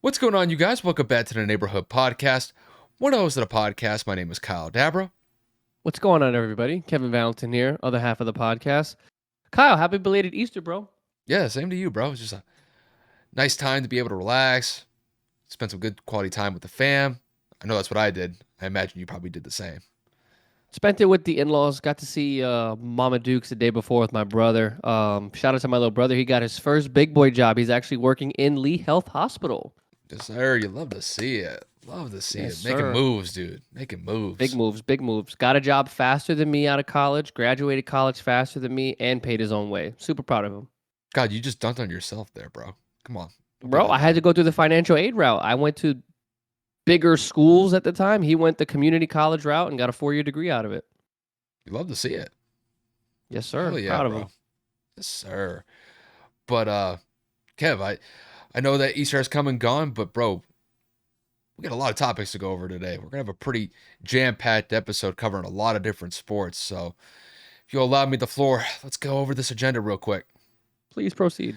What's going on, you guys? Welcome back to the Neighborhood Podcast. One host of the podcast. My name is Kyle Dabra. What's going on, everybody? Kevin Valentin here, other half of the podcast. Kyle, happy belated Easter, bro. Yeah, same to you, bro. It's just a nice time to be able to relax, spend some good quality time with the fam. I know that's what I did. I imagine you probably did the same. Spent it with the in-laws. Got to see Mama Dukes the day before with my brother. Shout out to my little brother. He got his first big boy job. He's actually working in Lee Health Hospital. Yes, sir. You love to see it. Love to see Yes, it. Making sir. moves, dude. Making moves. Big moves, big moves. Got a job faster than me out of college, graduated college faster than me, and paid his own way. Super proud of him. God, you just dunked on yourself there, bro. Come on. Don't be Bro, like I had that. to go through the financial aid route. I went to bigger schools at the time. He went the community college route and got a 4-year degree out of it. You love to see it. Yes, sir. Hell yeah, Proud of bro. him. Yes, sir. But Kev, I know that Easter has come and gone, but bro, we got a lot of topics to go over today. We're gonna have a pretty jam-packed episode covering a lot of different sports. So if you'll allow me the floor, let's go over this agenda real quick. Please proceed.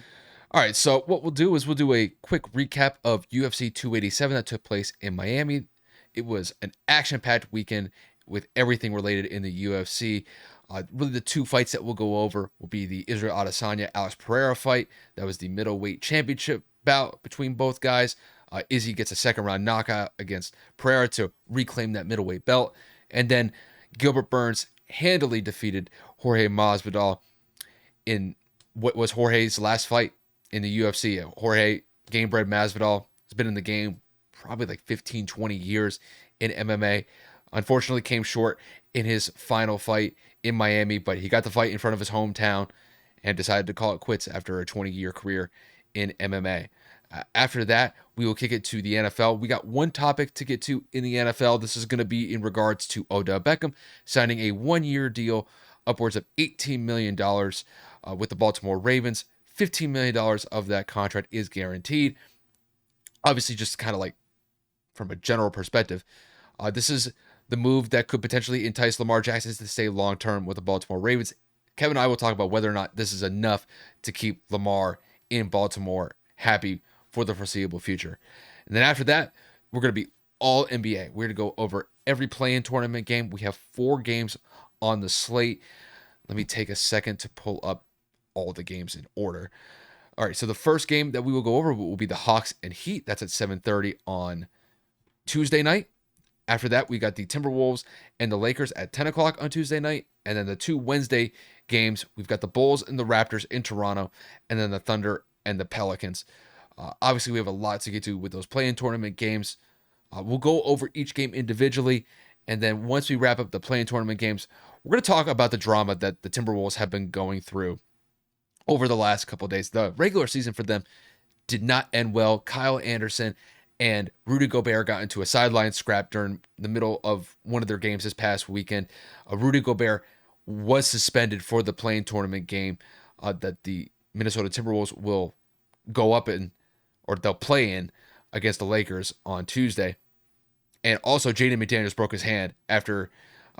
All right, so what we'll do is we'll do a quick recap of UFC 287 that took place in Miami. It was an action-packed weekend with everything related in the UFC. Really, the two fights that we'll go over will be the Israel Adesanya Alex Pereira fight. That was the middleweight championship bout between both guys. Izzy gets a second round knockout against Pereira to reclaim that middleweight belt. And then Gilbert Burns handily defeated Jorge Masvidal in what was Jorge's last fight in the UFC. Jorge Gamebred Masvidal has been in the game probably like 15, 20 years in MMA. Unfortunately, came short in his final fight in Miami, but he got the fight in front of his hometown and decided to call it quits after a 20-year career in MMA. After that, we will kick it to the NFL. We got one topic to get to in the NFL. This is going to be in regards to Odell Beckham signing a one-year deal upwards of $18 million with the Baltimore Ravens. $15 million of that contract is guaranteed. Obviously, just kind of like from a general perspective, this is the move that could potentially entice Lamar Jackson to stay long-term with the Baltimore Ravens. Kevin and I will talk about whether or not this is enough to keep Lamar in Baltimore happy for the foreseeable future. And then after that, we're going to be all NBA. We're going to go over every play-in tournament game. We have 4 games on the slate. Let me take a second to pull up all the games in order. All right, so the first game that we will go over will be the Hawks and Heat. That's at 7:30 on Tuesday night. After that, we got the Timberwolves and the Lakers at 10 o'clock on Tuesday night. And then the 2 Wednesday games, we've got the Bulls and the Raptors in Toronto, and then the Thunder and the Pelicans. Obviously, we have a lot to get to with those play-in tournament games. We'll go over each game individually. And then once we wrap up the play-in tournament games, we're going to talk about the drama that the Timberwolves have been going through over the last couple of days. The regular season for them did not end well. Kyle Anderson and Rudy Gobert got into a sideline scrap during the middle of one of their games this past weekend. Rudy Gobert was suspended for the play-in tournament game that the Minnesota Timberwolves will go up in, or they'll play in against the Lakers on Tuesday. And also, Jaden McDaniels broke his hand after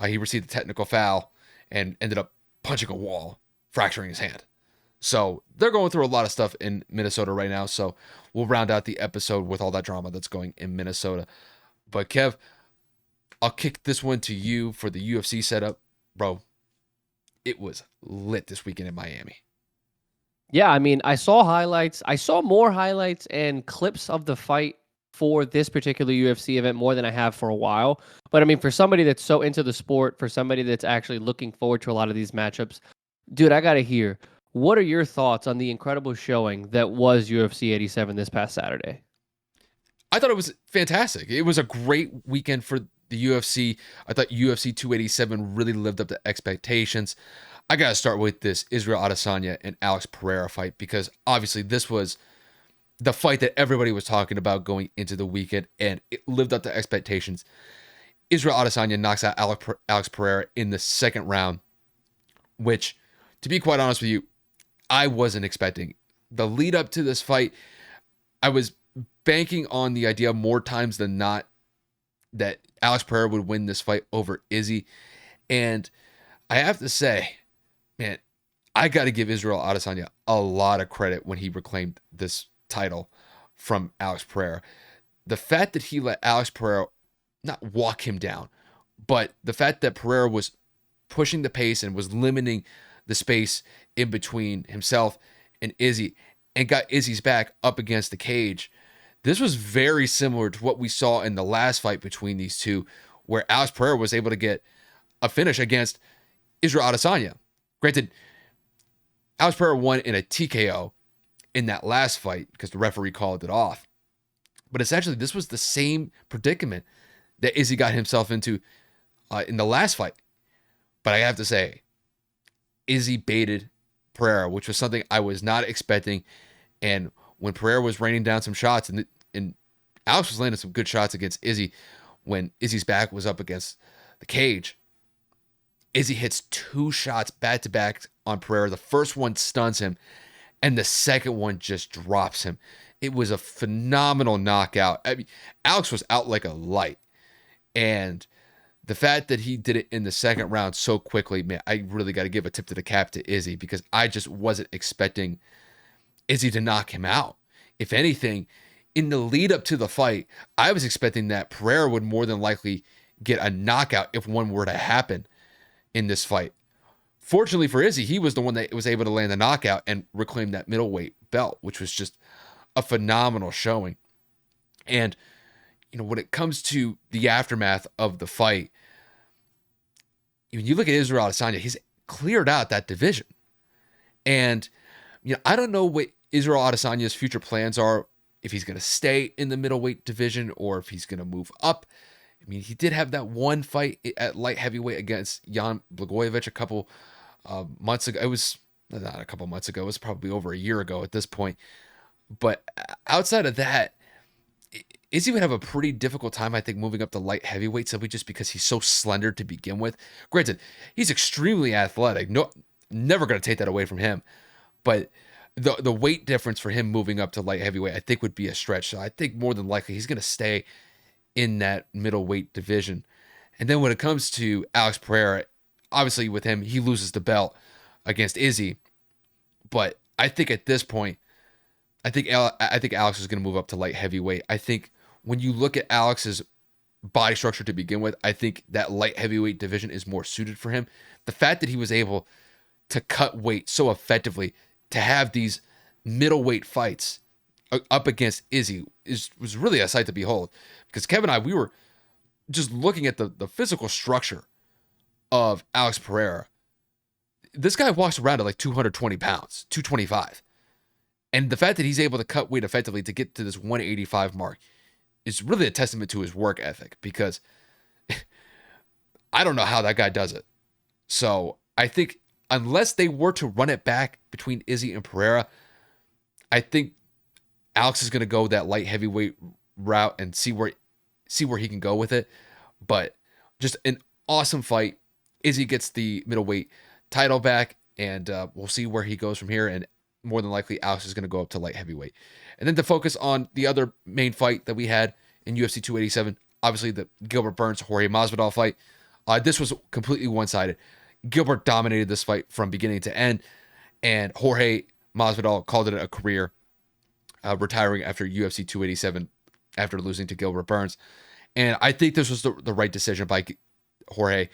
he received a technical foul and ended up punching a wall, fracturing his hand. So they're going through a lot of stuff in Minnesota right now. So we'll round out the episode with all that drama that's going in Minnesota. But Kev, I'll kick this one to you for the UFC setup. Bro, it was lit this weekend in Miami. Yeah, I mean, I saw highlights. I saw more highlights and clips of the fight for this particular UFC event more than I have for a while. But I mean, for somebody that's so into the sport, for somebody that's actually looking forward to a lot of these matchups, dude, I got to hear, what are your thoughts on the incredible showing that was UFC 87 this past Saturday? I thought it was fantastic. It was a great weekend for the UFC. I thought UFC 287 really lived up to expectations. I got to start with this Israel Adesanya and Alex Pereira fight because obviously this was the fight that everybody was talking about going into the weekend, and it lived up to expectations. Israel Adesanya knocks out Alex Pereira in the second round, which, to be quite honest with you, I wasn't expecting. The lead up to this fight, I was banking on the idea more times than not that Alex Pereira would win this fight over Izzy. And I have to say, man, I got to give Israel Adesanya a lot of credit when he reclaimed this title. from Alex Pereira. The fact that he let Alex Pereira not walk him down, but the fact that Pereira was pushing the pace and was limiting the space in between himself and Izzy and got Izzy's back up against the cage. This was very similar to what we saw in the last fight between these two, where Alex Pereira was able to get a finish against Israel Adesanya. Granted, Alex Pereira won in a TKO in that last fight because the referee called it off. But essentially, this was the same predicament that Izzy got himself into in the last fight. But I have to say, Izzy baited Pereira, which was something I was not expecting. And when Pereira was raining down some shots, and Alex was landing some good shots against Izzy, when Izzy's back was up against the cage, Izzy hits 2 shots back-to-back on Pereira. The first one stuns him, and the second one just drops him. It was a phenomenal knockout. I mean, Alex was out like a light. And the fact that he did it in the second round so quickly, man, I really got to give a tip to the cap to Izzy, because I just wasn't expecting Izzy to knock him out. If anything, in the lead up to the fight, I was expecting that Pereira would more than likely get a knockout if one were to happen in this fight. Fortunately for Izzy, he was the one that was able to land the knockout and reclaim that middleweight belt, which was just a phenomenal showing. And, you know, when it comes to the aftermath of the fight, when you look at Israel Adesanya, he's cleared out that division. And, you know, I don't know what Israel Adesanya's future plans are, if he's going to stay in the middleweight division or if he's going to move up. I mean, he did have that one fight at light heavyweight against Jan Blagojevich a couple months ago. It was not a couple months ago. It was probably over a year ago at this point. But outside of that, Izzy would have a pretty difficult time, I think, moving up to light heavyweight, simply just because he's so slender to begin with. Granted, he's extremely athletic. No, never going to take that away from him. But the weight difference for him moving up to light heavyweight, I think, would be a stretch. So I think more than likely he's going to stay in that middleweight division. And then when it comes to Alex Pereira, obviously with him, he loses the belt against Izzy. But I think at this point, I think Alex is going to move up to light heavyweight. I think when you look at Alex's body structure to begin with, I think that light heavyweight division is more suited for him. The fact that he was able to cut weight so effectively, to have these middleweight fights up against Izzy was really a sight to behold. Because Kevin and I, we were just looking at the physical structure of Alex Pereira. This guy walks around at like 220 pounds, 225. And the fact that he's able to cut weight effectively to get to this 185 mark is really a testament to his work ethic, because I don't know how that guy does it. So I think unless they were to run it back between Izzy and Pereira, I think Alex is going to go that light heavyweight route and see where he can go with it. But just an awesome fight. Izzy gets the middleweight title back, and we'll see where he goes from here. And more than likely, Alex is going to go up to light heavyweight. And then to focus on the other main fight that we had in UFC 287, obviously the Gilbert Burns Jorge Masvidal fight. This was completely one-sided. Gilbert dominated this fight from beginning to end, and Jorge Masvidal called it a career, retiring after UFC 287 after losing to Gilbert Burns. And I think this was the right decision by Jorge.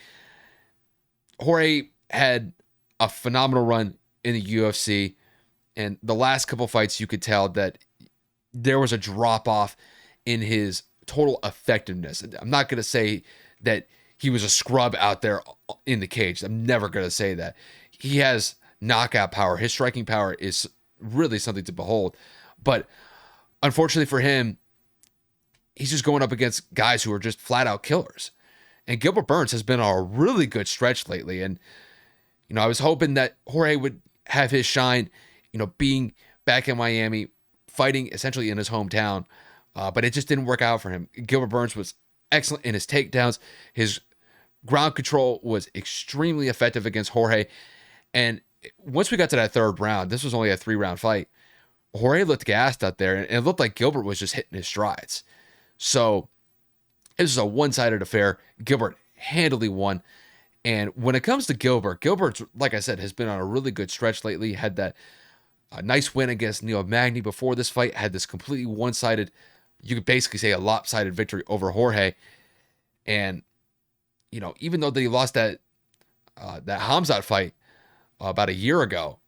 Jorge had a phenomenal run in the UFC, and the last couple fights you could tell that there was a drop-off in his total effectiveness. I'm not going to say that he was a scrub out there in the cage. I'm never going to say that. He has knockout power. His striking power is really something to behold. But unfortunately for him, he's just going up against guys who are just flat-out killers. And Gilbert Burns has been on a really good stretch lately. And, you know, I was hoping that Jorge would have his shine, you know, being back in Miami, fighting essentially in his hometown. But it just didn't work out for him. Gilbert Burns was excellent in his takedowns. His ground control was extremely effective against Jorge. And once we got to that third round, this was only a 3-round fight, Jorge looked gassed out there, and it looked like Gilbert was just hitting his strides. So it was a one-sided affair. Gilbert handily won. And when it comes to Gilbert, like I said, has been on a really good stretch lately. Had that A nice win against Neil Magny before this fight. Had this completely one-sided, you could basically say a lopsided victory over Jorge. And, even though they lost that Hamzat fight about a year ago,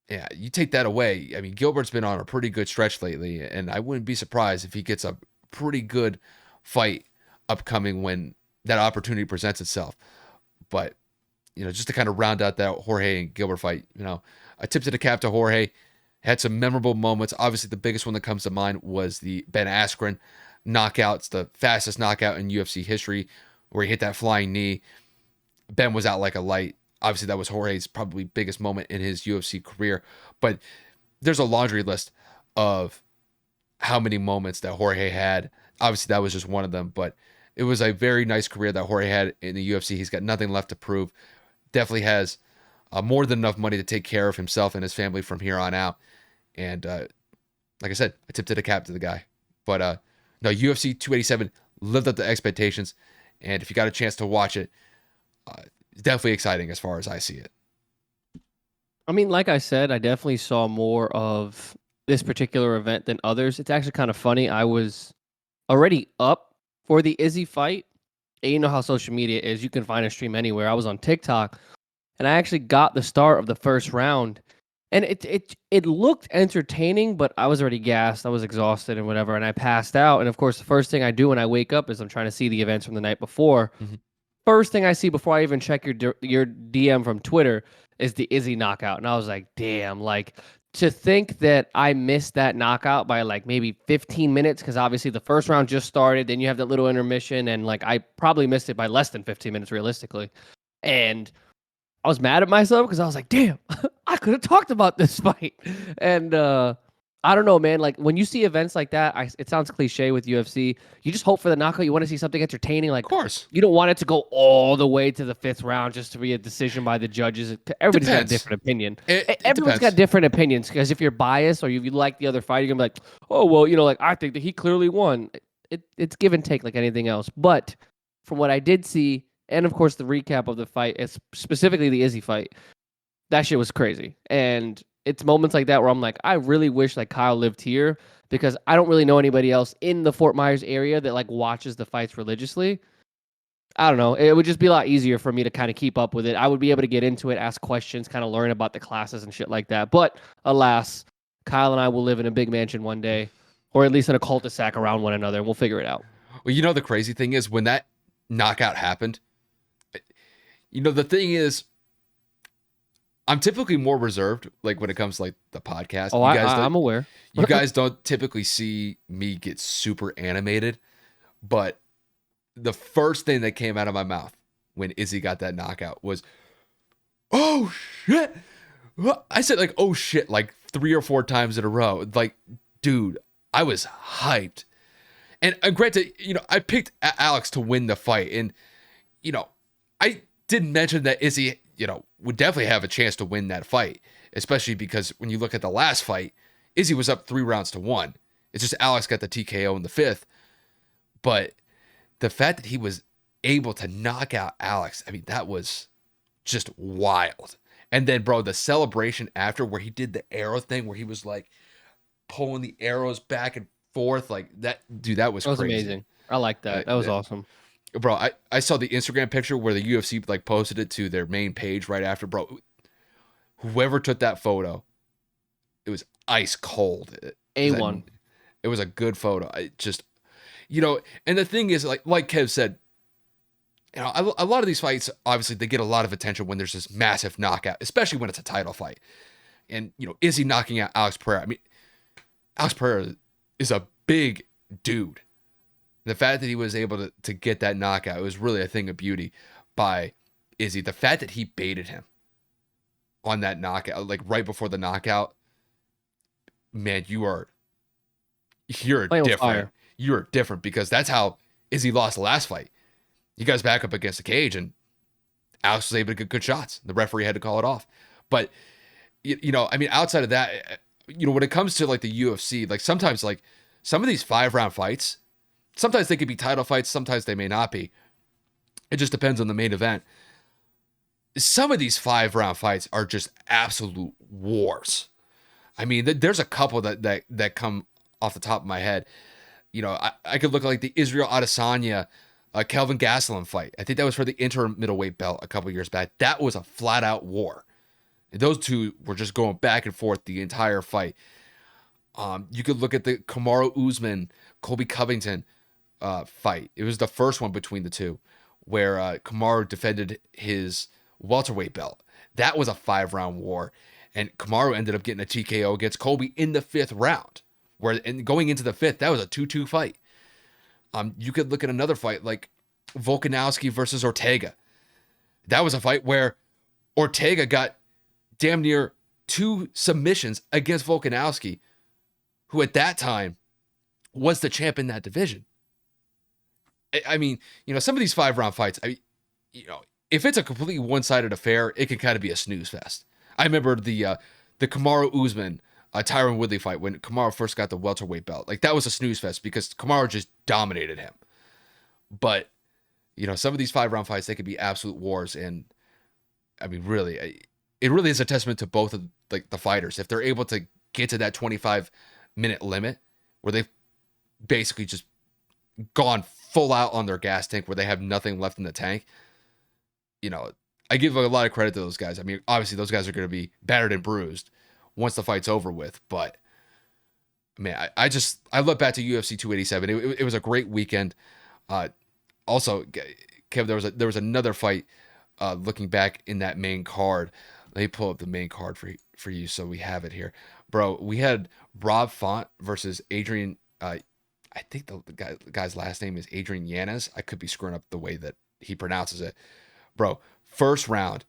yeah, you take that away. I mean, Gilbert's been on a pretty good stretch lately, and I wouldn't be surprised if he gets a pretty good fight upcoming when that opportunity presents itself. But, just to kind of round out that Jorge and Gilbert fight, I tipped the cap to Jorge. Had some memorable moments. Obviously, the biggest one that comes to mind was the Ben Askren knockout. It's the fastest knockout in UFC history, where he hit that flying knee. Ben was out like a light. Obviously, that was Jorge's probably biggest moment in his UFC career. But there's a laundry list of how many moments that Jorge had. Obviously, that was just one of them. But it was a very nice career that Jorge had in the UFC. He's got nothing left to prove. Definitely has more than enough money to take care of himself and his family from here on out. And like I said, I tipped it a cap to the guy. But no, UFC 287 lived up to expectations. And if you got a chance to watch it, it's definitely exciting as far as I see it. I mean, like I said, I definitely saw more of this particular event than others. It's actually kind of funny. I was already up for the Izzy fight. And you know how social media is. You can find a stream anywhere. I was on TikTok, and I actually got the start of the first round. And it looked entertaining, but I was already gassed. I was exhausted and whatever, and I passed out. And of course, the first thing I do when I wake up is I'm trying to see the events from the night before. Mm-hmm. First thing I see before I even check your DM from Twitter is the Izzy knockout. And I was like, damn, like to think that I missed that knockout by like maybe 15 minutes, because obviously the first round just started, then you have that little intermission, and like I probably missed it by less than 15 minutes realistically. And I was mad at myself because I was like, damn, I could have talked about this fight. And I don't know, man. Like when you see events like that, it sounds cliche with UFC. You just hope for the knockout. You want to see something entertaining. Like, of course, you don't want it to go all the way to the 5th round just to be a decision by the judges. Everybody's got a different opinion. Everyone's got different opinions, because if you're biased or you like the other fight, you're gonna be like, oh well, like I think that he clearly won. It's give and take like anything else. But from what I did see, and of course the recap of the fight, specifically the Izzy fight, that shit was crazy. And it's moments like that where I'm like, I really wish like Kyle lived here, because I don't really know anybody else in the Fort Myers area that like watches the fights religiously. I don't know. It would just be a lot easier for me to kind of keep up with it. I would be able to get into it, ask questions, kind of learn about the classes and shit like that. But alas, Kyle and I will live in a big mansion one day, or at least in a cul-de-sac around one another, and we'll figure it out. Well, the crazy thing is when that knockout happened, the thing is, I'm typically more reserved, like when it comes to like the podcast. Oh, I'm aware. You guys don't typically see me get super animated, but the first thing that came out of my mouth when Izzy got that knockout was, "Oh shit!" I said like "oh shit" like 3 or 4 times in a row. Like, dude, I was hyped. And granted, I picked Alex to win the fight, and I didn't mention that Izzy, would definitely have a chance to win that fight, especially because when you look at the last fight, Izzy was up 3 rounds to 1. It's just Alex got the TKO in the 5th. But the fact that he was able to knock out Alex, I mean, that was just wild. And then, bro, the celebration after, where he did the arrow thing, where he was like pulling the arrows back and forth, like that, dude, that was crazy. Amazing. I like that. That was awesome. Bro, I saw the Instagram picture where the UFC like posted it to their main page right after. Bro, whoever took that photo, it was ice cold. A1. It was a good photo. I just, and the thing is, like Kev said, a lot of these fights, obviously, they get a lot of attention when there's this massive knockout, especially when it's a title fight. And, Izzy knocking out Alex Pereira. I mean, Alex Pereira is a big dude. The fact that he was able to get that knockout, it was really a thing of beauty by Izzy. The fact that he baited him on that knockout, like right before the knockout, man, you're different. You're different, because that's how Izzy lost the last fight. He got his back up against the cage, and Alex was able to get good shots. The referee had to call it off. But, I mean, outside of that, when it comes to like the UFC, like sometimes like some of these 5-round fights, sometimes they could be title fights, sometimes they may not be. It just depends on the main event. Some of these 5-round fights are just absolute wars. I mean, there's a couple that come off the top of my head. You know, I could look like the Israel Adesanya, Kelvin Gastelum fight. I think that was for the interim middleweight belt a couple years back. That was a flat out war. And those two were just going back and forth the entire fight. You could look at the Kamaru Usman, Colby Covington fight. It was the first one between the two, where Kamaru defended his welterweight belt. That was a 5-round war, and Kamaru ended up getting a TKO against Colby in the 5th round. Where and going into the 5th, that was a 2-2 fight. You could look at another fight like Volkanovski versus Ortega. That was a fight where Ortega got damn near 2 submissions against Volkanovski, who at that time was the champ in that division. I mean, you know, some of these 5-round fights, you know, if it's a completely one-sided affair, it can kind of be a snooze fest. I remember the Kamaru Usman Tyron Woodley fight when Kamaru first got the welterweight belt. Like, that was a snooze fest because Kamaru just dominated him. But, you know, some of these 5-round fights, they could be absolute wars. And I mean, really, it really is a testament to both of like the fighters. If they're able to get to that 25-minute limit where they've basically just gone full out on their gas tank, where they have nothing left in the tank, you know, I give a lot of credit to those guys. I mean, obviously those guys are going to be battered and bruised once the fight's over with, but man, I look back to UFC 287. It was a great weekend. Also, Kev, there was another fight. Looking back in that main card, let me pull up the main card for you so we have it here, bro. We had Rob Font versus Adrian. I think the guy's last name is Adrian Yanez. I could be screwing up the way that he pronounces it, bro. First round,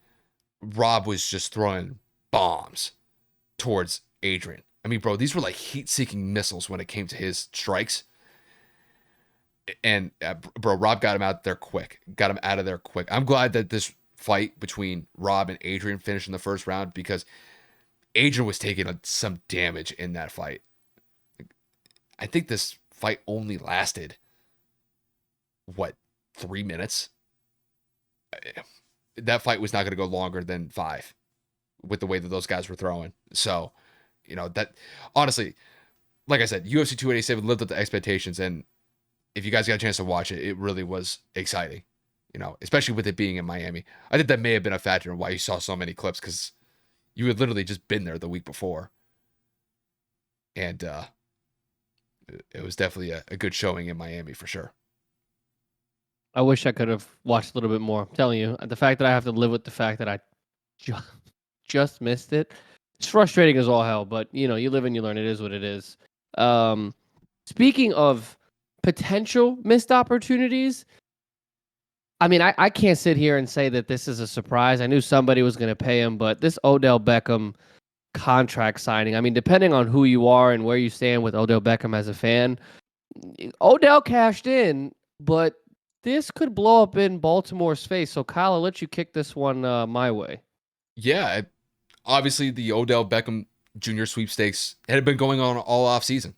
Rob was just throwing bombs towards Adrian. I mean, bro, these were like heat-seeking missiles when it came to his strikes. And bro, Rob got him out there quick. Got him out of there quick. I'm glad that this fight between Rob and Adrian finished in the first round, because Adrian was taking some damage in that fight. I think this fight only lasted, what, 3 minutes? That fight was not going to go longer than 5 with the way that those guys were throwing. So, you know, that honestly, like I said, UFC 287 lived up to expectations. And if you guys got a chance to watch it, it really was exciting, you know, especially with it being in Miami. I think that may have been a factor in why you saw so many clips, because you had literally just been there the week before. And it was definitely a good showing in Miami for sure. I wish I could have watched a little bit more. I'm telling you, the fact that I have to live with the fact that I just missed it, it's frustrating as all hell. But, you know, you live and you learn. It is what it is. Speaking of potential missed opportunities, I mean, I can't sit here and say that this is a surprise. I knew somebody was going to pay him, but this Odell Beckham contract signing, I mean, depending on who you are and where you stand with Odell Beckham as a fan, Odell cashed in, but this could blow up in Baltimore's face. So, Kyle, I'll let you kick this one my way. Yeah, obviously the Odell Beckham Jr. sweepstakes had been going on all off season.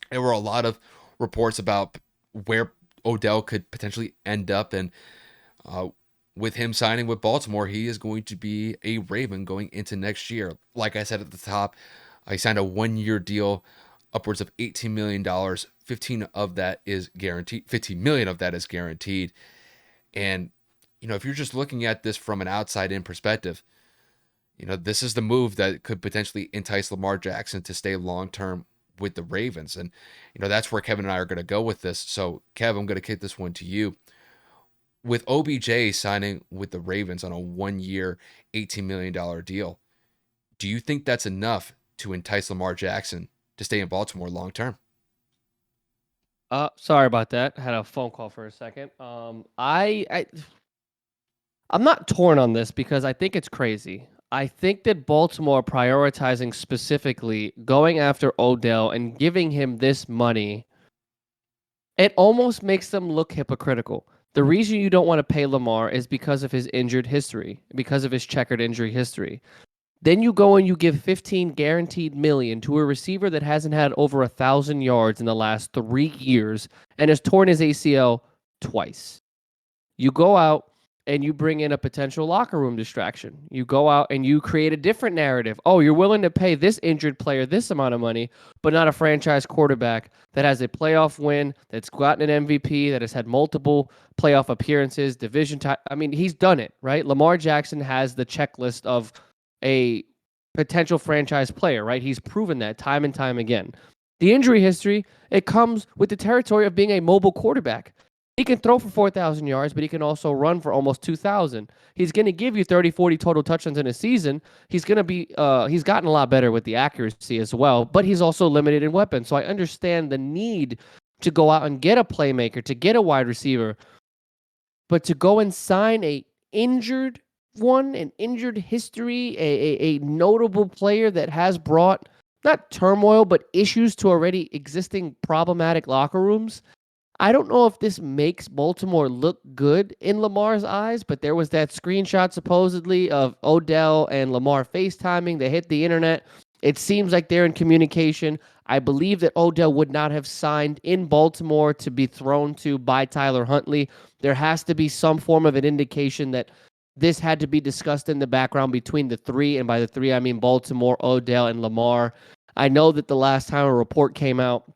There were a lot of reports about where Odell could potentially end up, and with him signing with Baltimore, he is going to be a Raven going into next year. Like I said at the top, he signed a 1-year deal, upwards of $18 million. 15 of that is guaranteed. 15 million of that is guaranteed. And, you know, if you're just looking at this from an outside in perspective, you know, this is the move that could potentially entice Lamar Jackson to stay long-term with the Ravens. And, you know, that's where Kevin and I are going to go with this. So, Kev, I'm going to kick this one to you. With OBJ signing with the Ravens on a 1-year, $18 million deal, do you think that's enough to entice Lamar Jackson to stay in Baltimore long-term? Sorry about that. I had a phone call for a second. I'm not torn on this because I think it's crazy. I think that Baltimore prioritizing specifically going after Odell and giving him this money, it almost makes them look hypocritical. The reason you don't want to pay Lamar is because of his injured history, because of his checkered injury history. Then you go and you give 15 guaranteed million to a receiver that hasn't had over 1,000 yards in the last 3 years and has torn his ACL twice. You go out and you bring in a potential locker room distraction. You go out and you create a different narrative. Oh, you're willing to pay this injured player this amount of money, but not a franchise quarterback that has a playoff win, that's gotten an MVP, that has had multiple playoff appearances, I mean, he's done it, right? Lamar Jackson has the checklist of a potential franchise player, right? He's proven that time and time again. The injury history, it comes with the territory of being a mobile quarterback. He can throw for 4,000 yards, but he can also run for almost 2,000. He's going to give you 30, 40 total touchdowns in a season. He's going to be, he's gotten a lot better with the accuracy as well, but he's also limited in weapons. So I understand the need to go out and get a playmaker, to get a wide receiver, but to go and sign an injured history, a notable player that has brought not turmoil, but issues to already existing problematic locker rooms. I don't know if this makes Baltimore look good in Lamar's eyes, but there was that screenshot supposedly of Odell and Lamar FaceTiming. They hit the internet. It seems like they're in communication. I believe that Odell would not have signed in Baltimore to be thrown to by Tyler Huntley. There has to be some form of an indication that this had to be discussed in the background between the three, and by the three, I mean Baltimore, Odell, and Lamar. I know that the last time a report came out,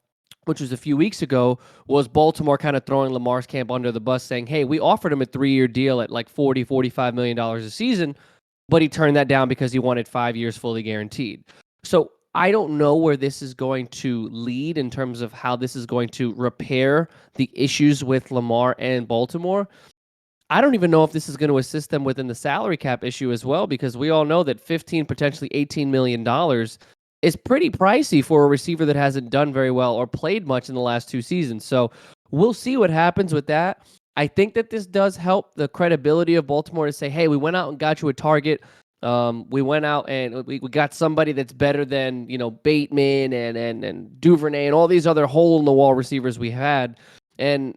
which was a few weeks ago, was Baltimore kind of throwing Lamar's camp under the bus, saying, hey, we offered him a 3-year deal at like $40, $45 million a season, but he turned that down because he wanted 5 years fully guaranteed. So I don't know where this is going to lead in terms of how this is going to repair the issues with Lamar and Baltimore. I don't even know if this is going to assist them within the salary cap issue as well, because we all know that 15, potentially $18 million is pretty pricey for a receiver that hasn't done very well or played much in the last 2 seasons. So we'll see what happens with that. I think that this does help the credibility of Baltimore to say, hey, we went out and got you a target. We went out and we got somebody that's better than, Bateman and Duvernay and all these other hole-in-the-wall receivers we had. And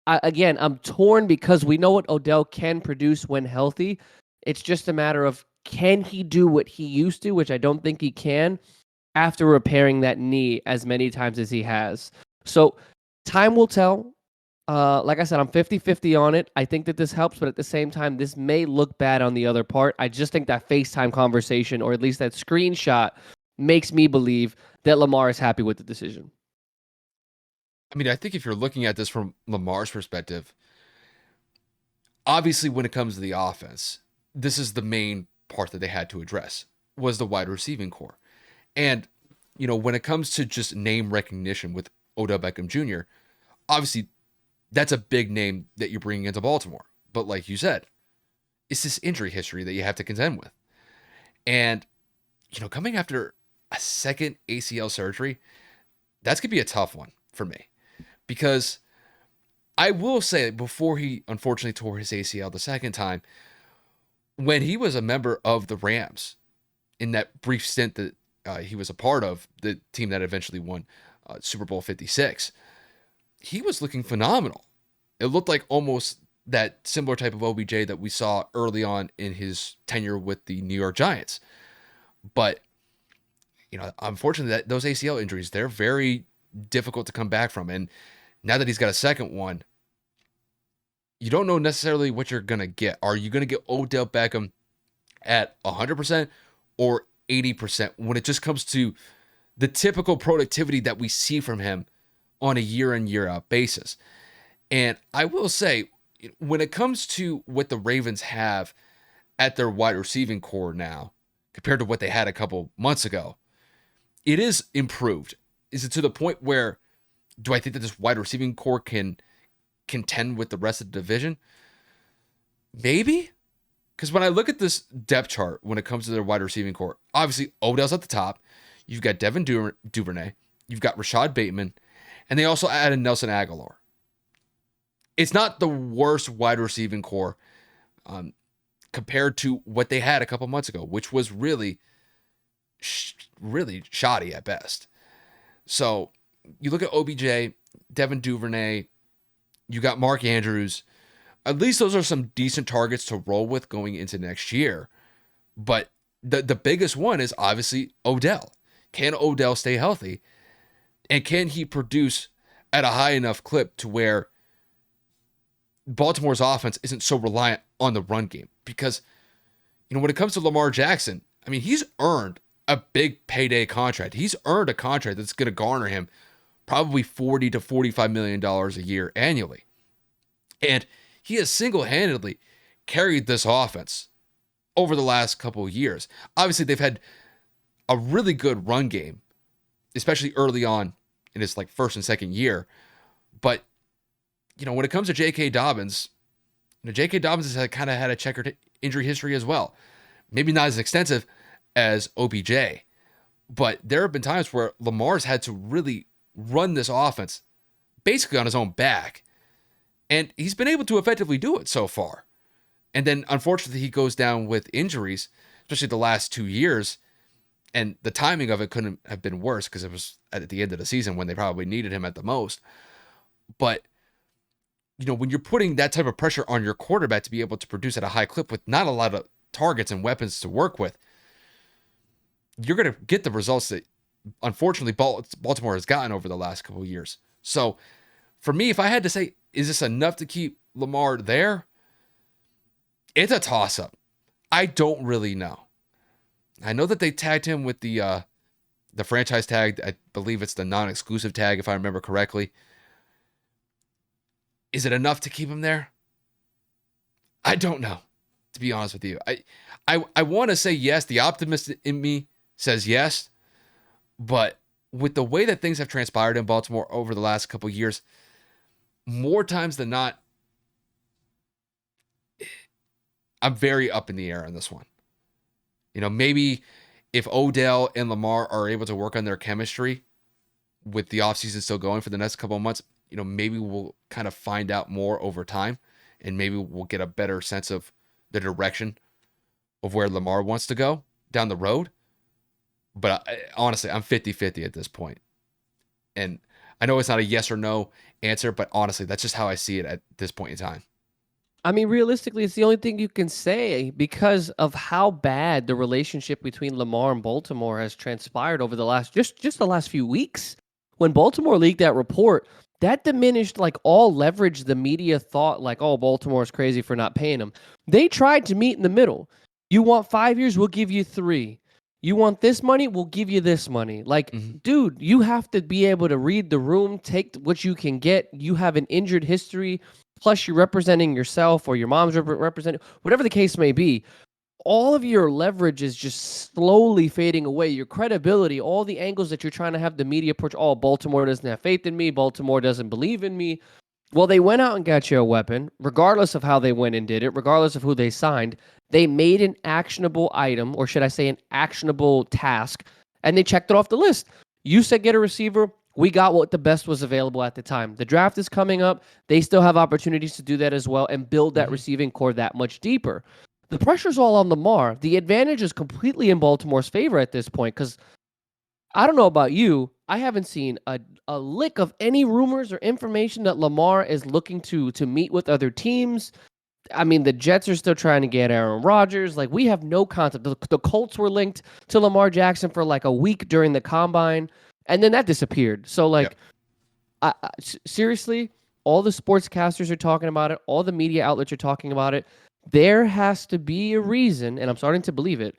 I'm torn because we know what Odell can produce when healthy. It's just a matter of, can he do what he used to, which I don't think he can, after repairing that knee as many times as he has. So time will tell. Like I said, I'm 50-50 on it. I think that this helps, but at the same time, this may look bad on the other part. I just think that FaceTime conversation, or at least that screenshot, makes me believe that Lamar is happy with the decision. I mean, I think if you're looking at this from Lamar's perspective, obviously when it comes to the offense, this is the main part that they had to address, was the wide receiving core. And, when it comes to just name recognition with Odell Beckham Jr., obviously that's a big name that you're bringing into Baltimore. But like you said, it's this injury history that you have to contend with. And, coming after a second ACL surgery, that's going to be a tough one for me. Because I will say, before he unfortunately tore his ACL the second time, when he was a member of the Rams, in that brief stint that he was a part of, the team that eventually won Super Bowl 56, he was looking phenomenal. It looked like almost that similar type of OBJ that we saw early on in his tenure with the New York Giants. But, unfortunately, that those ACL injuries, they're very difficult to come back from. And now that he's got a second one, you don't know necessarily what you're going to get. Are you going to get Odell Beckham at 100% or 80% when it just comes to the typical productivity that we see from him on a year in, year out basis? And I will say, when it comes to what the Ravens have at their wide receiving core now, compared to what they had a couple months ago, it is improved. Is it to the point where, do I think that this wide receiving core can contend with the rest of the division? Maybe. Because when I look at this depth chart, when it comes to their wide receiving core, obviously Odell's at the top. You've got Devin Duvernay. You've got Rashad Bateman. And they also added Nelson Aguilar. It's not the worst wide receiving core compared to what they had a couple months ago, which was really shoddy at best. So you look at OBJ, Devin Duvernay, you got Mark Andrews. At least those are some decent targets to roll with going into next year. But the biggest one is obviously Odell. Can Odell stay healthy? And can he produce at a high enough clip to where Baltimore's offense isn't so reliant on the run game. Because, when it comes to Lamar Jackson, I mean, he's earned a big payday contract. He's earned a contract that's going to garner him probably $40 to $45 million a year annually. And he has single-handedly carried this offense over the last couple of years. Obviously, they've had a really good run game, especially early on in his first and second year. But, when it comes to J.K. Dobbins, J.K. Dobbins has kind of had a checkered injury history as well. Maybe not as extensive as OBJ, but there have been times where Lamar's had to really run this offense basically on his own back. And he's been able to effectively do it so far. And then, unfortunately, he goes down with injuries, especially the last 2 years. And the timing of it couldn't have been worse because it was at the end of the season when they probably needed him at the most. But, when you're putting that type of pressure on your quarterback to be able to produce at a high clip with not a lot of targets and weapons to work with, you're going to get the results that, unfortunately, Baltimore has gotten over the last couple of years. So, for me, if I had to say, is this enough to keep Lamar there? It's a toss-up. I don't really know. I know that they tagged him with the franchise tag. I believe it's the non-exclusive tag, if I remember correctly. Is it enough to keep him there? I don't know, to be honest with you. I want to say yes. The optimist in me says yes. But with the way that things have transpired in Baltimore over the last couple of years, more times than not, I'm very up in the air on this one. Maybe if Odell and Lamar are able to work on their chemistry with the offseason still going for the next couple of months, maybe we'll kind of find out more over time, and maybe we'll get a better sense of the direction of where Lamar wants to go down the road. But honestly, I'm 50-50 at this point. And I know it's not a yes or no answer, but honestly, that's just how I see it at this point in time. I mean, realistically, it's the only thing you can say because of how bad the relationship between Lamar and Baltimore has transpired over the last just the last few weeks. When Baltimore leaked that report, that diminished all leverage the media thought oh, Baltimore's crazy for not paying him. They tried to meet in the middle. You want 5 years, we'll give you 3. You want this money, we'll give you this money. Dude, you have to be able to read the room, take what you can get. You have an injured history. Plus, you're representing yourself or your mom's representing, whatever the case may be. All of your leverage is just slowly fading away. Your credibility, all the angles that you're trying to have the media portray. Oh, Baltimore doesn't have faith in me. Baltimore doesn't believe in me. Well, they went out and got you a weapon, regardless of how they went and did it, regardless of who they signed. They made an actionable item, or should I say an actionable task, and they checked it off the list. You said get a receiver. We got what the best was available at the time. The draft is coming up. They still have opportunities to do that as well and build that receiving core that much deeper. The pressure's all on Lamar. The advantage is completely in Baltimore's favor at this point because I don't know about you. I haven't seen a lick of any rumors or information that Lamar is looking to meet with other teams. I mean, the Jets are still trying to get Aaron Rodgers. We have no concept. The Colts were linked to Lamar Jackson for a week during the combine, and then that disappeared. So, seriously, all the sportscasters are talking about it. All the media outlets are talking about it. There has to be a reason, and I'm starting to believe it,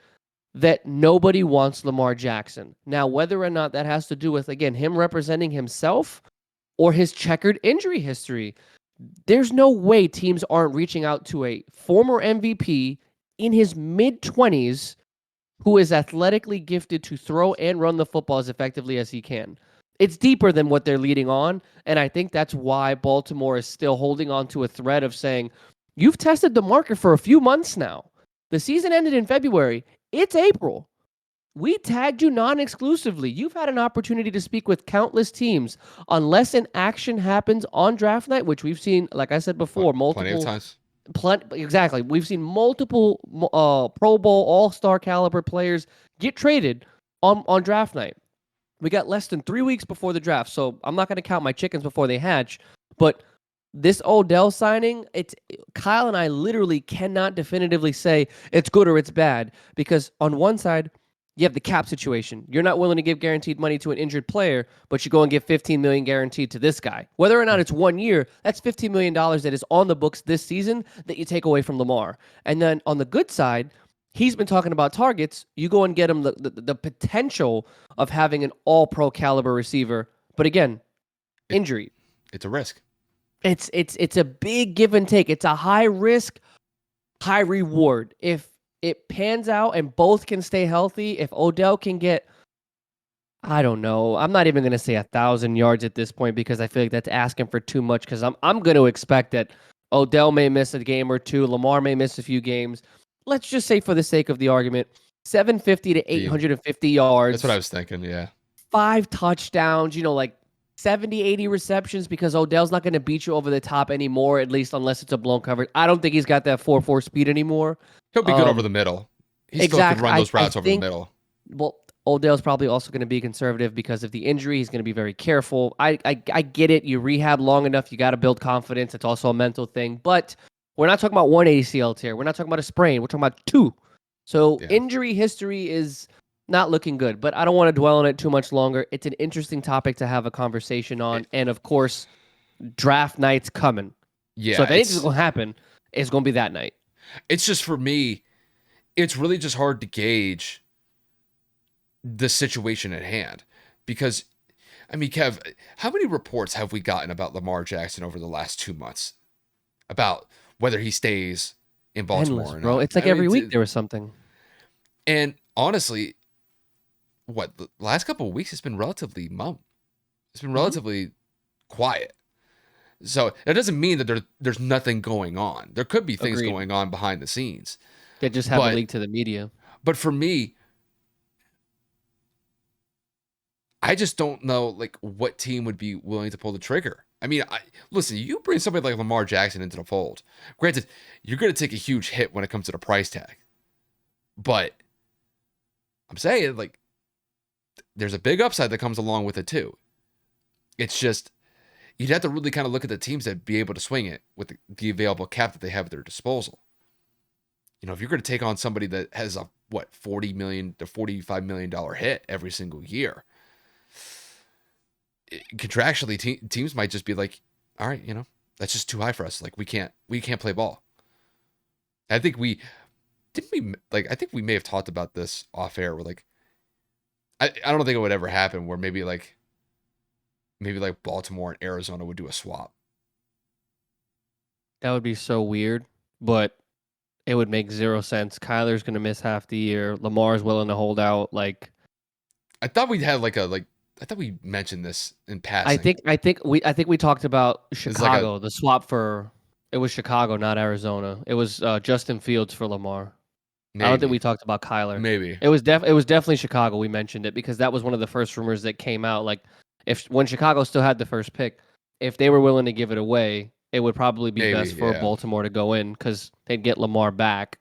that nobody wants Lamar Jackson. Now, whether or not that has to do with, again, him representing himself or his checkered injury history, there's no way teams aren't reaching out to a former MVP in his mid-20s who is athletically gifted to throw and run the football as effectively as he can. It's deeper than what they're leading on, and I think that's why Baltimore is still holding on to a thread of saying, you've tested the market for a few months now. The season ended in February. It's April. We tagged you non-exclusively. You've had an opportunity to speak with countless teams. Unless an action happens on draft night, which we've seen, like I said before, multiple plenty of times. Exactly. We've seen multiple Pro Bowl, All-Star caliber players get traded on draft night. We got less than 3 weeks before the draft, so I'm not going to count my chickens before they hatch. But this Odell signing, Kyle and I literally cannot definitively say it's good or it's bad because on one side, You have the cap situation. You're not willing to give guaranteed money to an injured player, but you go and give 15 million guaranteed to this guy. Whether or not it's 1 year, that's 15 million dollars that is on the books this season that you take away from Lamar. And then on the good side, he's been talking about targets. You go and get him the potential of having an all-pro caliber receiver. But again, injury. It's a risk. It's a big give and take. It's a high risk, high reward. If it pans out and both can stay healthy, if Odell can get, I don't know, I'm not even going to say 1,000 yards at this point because I feel like that's asking for too much because I'm going to expect that Odell may miss a game or two, Lamar may miss a few games. Let's just say for the sake of the argument, 750 to 850 yards. That's what I was thinking, yeah. 5 touchdowns, like 70, 80 receptions because Odell's not going to beat you over the top anymore, at least unless it's a blown coverage. I don't think he's got that 4.4 speed anymore. He'll be good over the middle. He still can run those routes over the middle. Well, Odell's probably also going to be conservative because of the injury. He's going to be very careful. I get it. You rehab long enough, you got to build confidence. It's also a mental thing. But we're not talking about one ACL tear. We're not talking about a sprain. We're talking about 2. So injury history is not looking good. But I don't want to dwell on it too much longer. It's an interesting topic to have a conversation on. And, of course, draft night's coming. Yeah. So if anything's going to happen, it's going to be that night. It's just, for me, it's really just hard to gauge the situation at hand because, I mean, Kev, how many reports have we gotten about Lamar Jackson over the last 2 months about whether he stays in Baltimore Endless, or not? bro. It's like every week there was something. And honestly, the last couple of weeks it's been relatively mum. It's been relatively quiet. So that doesn't mean that there's nothing going on. There could be things going on behind the scenes. They just haven't leaked to the media. But for me, I just don't know what team would be willing to pull the trigger. I mean, listen, you bring somebody like Lamar Jackson into the fold. Granted, you're going to take a huge hit when it comes to the price tag. But I'm saying, there's a big upside that comes along with it too. It's just, you'd have to really kind of look at the teams that be able to swing it with the available cap that they have at their disposal. If you're going to take on somebody that has a, $40 million to $45 million hit every single year, contractually teams might just be like, all right, that's just too high for us. We can't play ball. I think we may have talked about this off air where I don't think it would ever happen where maybe Baltimore and Arizona would do a swap. That would be so weird, but it would make 0 sense. Kyler's going to miss half the year. Lamar's willing to hold out. I thought we had I thought we mentioned this in passing. I think we talked about Chicago. The swap it was Chicago, not Arizona. It was Justin Fields for Lamar. Maybe. I don't think we talked about Kyler. Maybe it was definitely Chicago. We mentioned it because that was one of the first rumors that came out. When Chicago still had the first pick, if they were willing to give it away, it would probably be best for Baltimore to go in because they'd get Lamar back.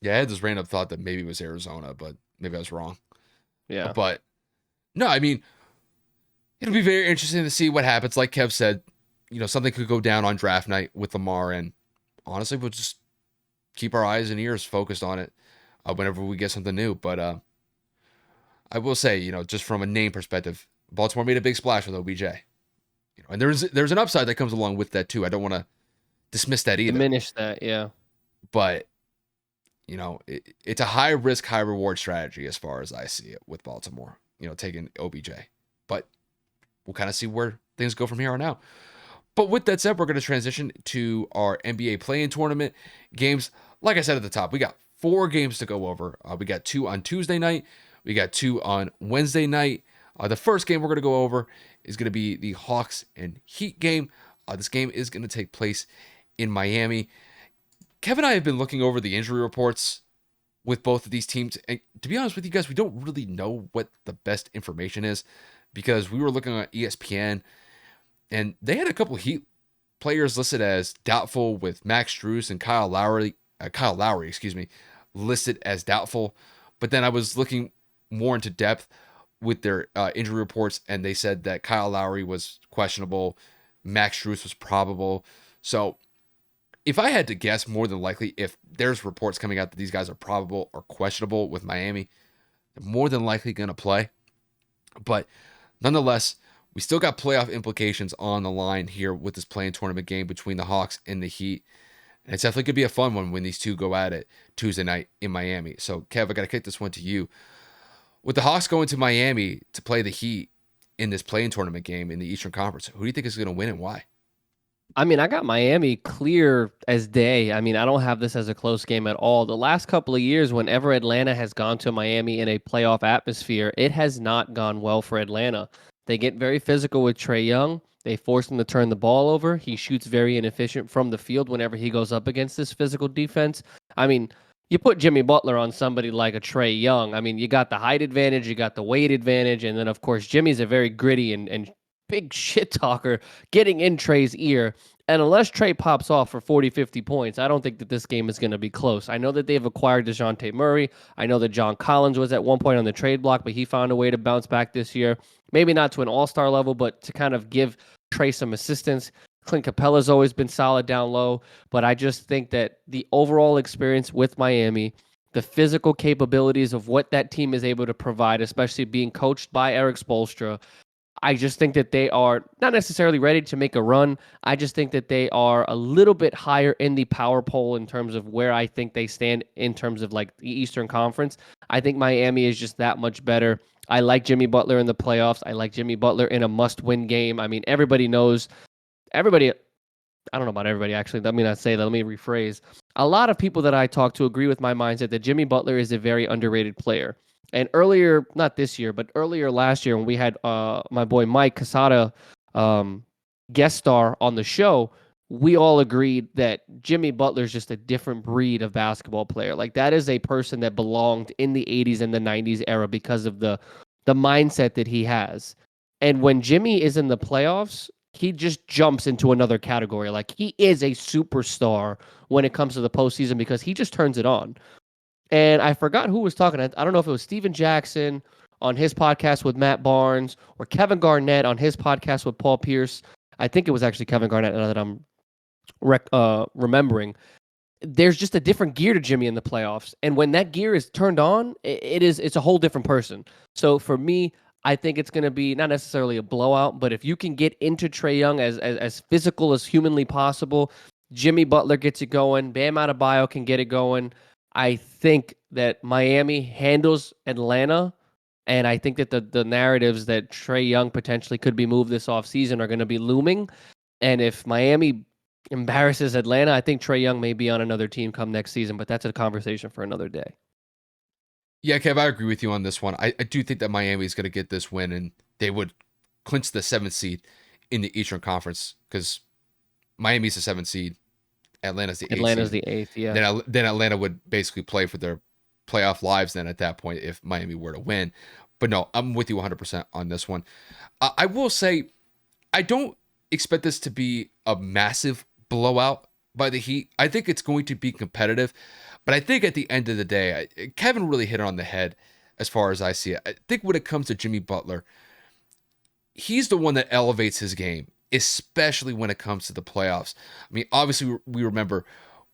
Yeah, I had this random thought that maybe it was Arizona, but maybe I was wrong. Yeah. But no, I mean, it'll be very interesting to see what happens. Like Kev said, something could go down on draft night with Lamar, and honestly, we'll just keep our eyes and ears focused on it whenever we get something new. But I will say, just from a name perspective, Baltimore made a big splash with OBJ. And there's an upside that comes along with that too. I don't want to dismiss that either. Diminish that, yeah. But it's a high risk, high reward strategy as far as I see it with Baltimore. Taking OBJ. But we'll kind of see where things go from here on out. But with that said, we're going to transition to our NBA play-in tournament games. Like I said at the top, we got 4 games to go over. We got 2 on Tuesday night. We got 2 on Wednesday night. The first game we're going to go over is going to be the Hawks and Heat game. This game is going to take place in Miami. Kevin and I have been looking over the injury reports with both of these teams. And to be honest with you guys, we don't really know what the best information is because we were looking at ESPN and they had a couple of Heat players listed as doubtful with Max Strus and Kyle Lowry, listed as doubtful. But then I was looking more into depth with their injury reports, and they said that Kyle Lowry was questionable, Max Strus was probable. So if I had to guess, more than likely, if there's reports coming out that these guys are probable or questionable with Miami, They're more than likely going to play. But nonetheless, we still got playoff implications on the line here with this play-in tournament game between the Hawks and the Heat. And it's definitely going to be a fun one when these two go at it Tuesday night in Miami. So, Kev, I got to kick this one to you. With the Hawks going to Miami to play the Heat in this play-in tournament game in the Eastern Conference, who do you think is going to win and why? I mean, I got Miami clear as day. I mean, I don't have this as a close game at all. The last couple of years, whenever Atlanta has gone to Miami in a playoff atmosphere, it has not gone well for Atlanta. They get very physical with Trae Young. They force him to turn the ball over. He shoots very inefficient from the field whenever he goes up against this physical defense. I mean, you put Jimmy Butler on somebody like a Trae Young. I mean, you got the height advantage, you got the weight advantage, and then, of course, Jimmy's a very gritty and big shit talker getting in Trae's ear. And unless Trae pops off for 40, 50 points, I don't think that this game is going to be close. I know that they've acquired DeJounte Murray. I know that John Collins was at one point on the trade block, but he found a way to bounce back this year. Maybe not to an all-star level, but to kind of give Trae some assistance. Clint Capella's always been solid down low, but I just think that the overall experience with Miami, the physical capabilities of what that team is able to provide, especially being coached by Eric Spoelstra, I just think that they are not necessarily ready to make a run. I just think that they are a little bit higher in the power poll in terms of where I think they stand in terms of like the Eastern Conference. I think Miami is just that much better. I like Jimmy Butler in the playoffs. I like Jimmy Butler in a must-win game. I mean, everybody, I don't know about everybody, actually. Let me not say that. Let me rephrase. A lot of people that I talk to agree with my mindset that Jimmy Butler is a very underrated player. And earlier, not this year, but earlier last year when we had my boy Mike Casada guest star on the show, we all agreed that Jimmy Butler is just a different breed of basketball player. Like that is a person that belonged in the 80s and the 90s era because of the mindset that he has. And when Jimmy is in the playoffs, he just jumps into another category. Like he is a superstar when it comes to the postseason because he just turns it on. And I forgot who was talking. I don't know if it was Steven Jackson on his podcast with Matt Barnes or Kevin Garnett on his podcast with Paul Pierce. I think it was actually Kevin Garnett now that I'm remembering. There's just a different gear to Jimmy in the playoffs. And when that gear is turned on, it's a whole different person. So for me, I think it's going to be not necessarily a blowout, but if you can get into Trae Young as physical as humanly possible, Jimmy Butler gets it going, Bam Adebayo can get it going. I think that Miami handles Atlanta, and I think that the narratives that Trae Young potentially could be moved this offseason are going to be looming. And if Miami embarrasses Atlanta, I think Trae Young may be on another team come next season, but that's a conversation for another day. Yeah, Kev, I agree with you on this one. I do think that Miami is going to get this win, and they would clinch the 7th seed in the Eastern Conference because Miami's the 7th seed. Atlanta's the 8th. Atlanta's the 8th, yeah. Then Atlanta would basically play for their playoff lives then at that point if Miami were to win. But no, I'm with you 100% on this one. I will say I don't expect this to be a massive blowout by the Heat. I think it's going to be competitive. But I think at the end of the day, Kevin really hit it on the head as far as I see it. I think when it comes to Jimmy Butler, he's the one that elevates his game, especially when it comes to the playoffs. I mean, obviously, we remember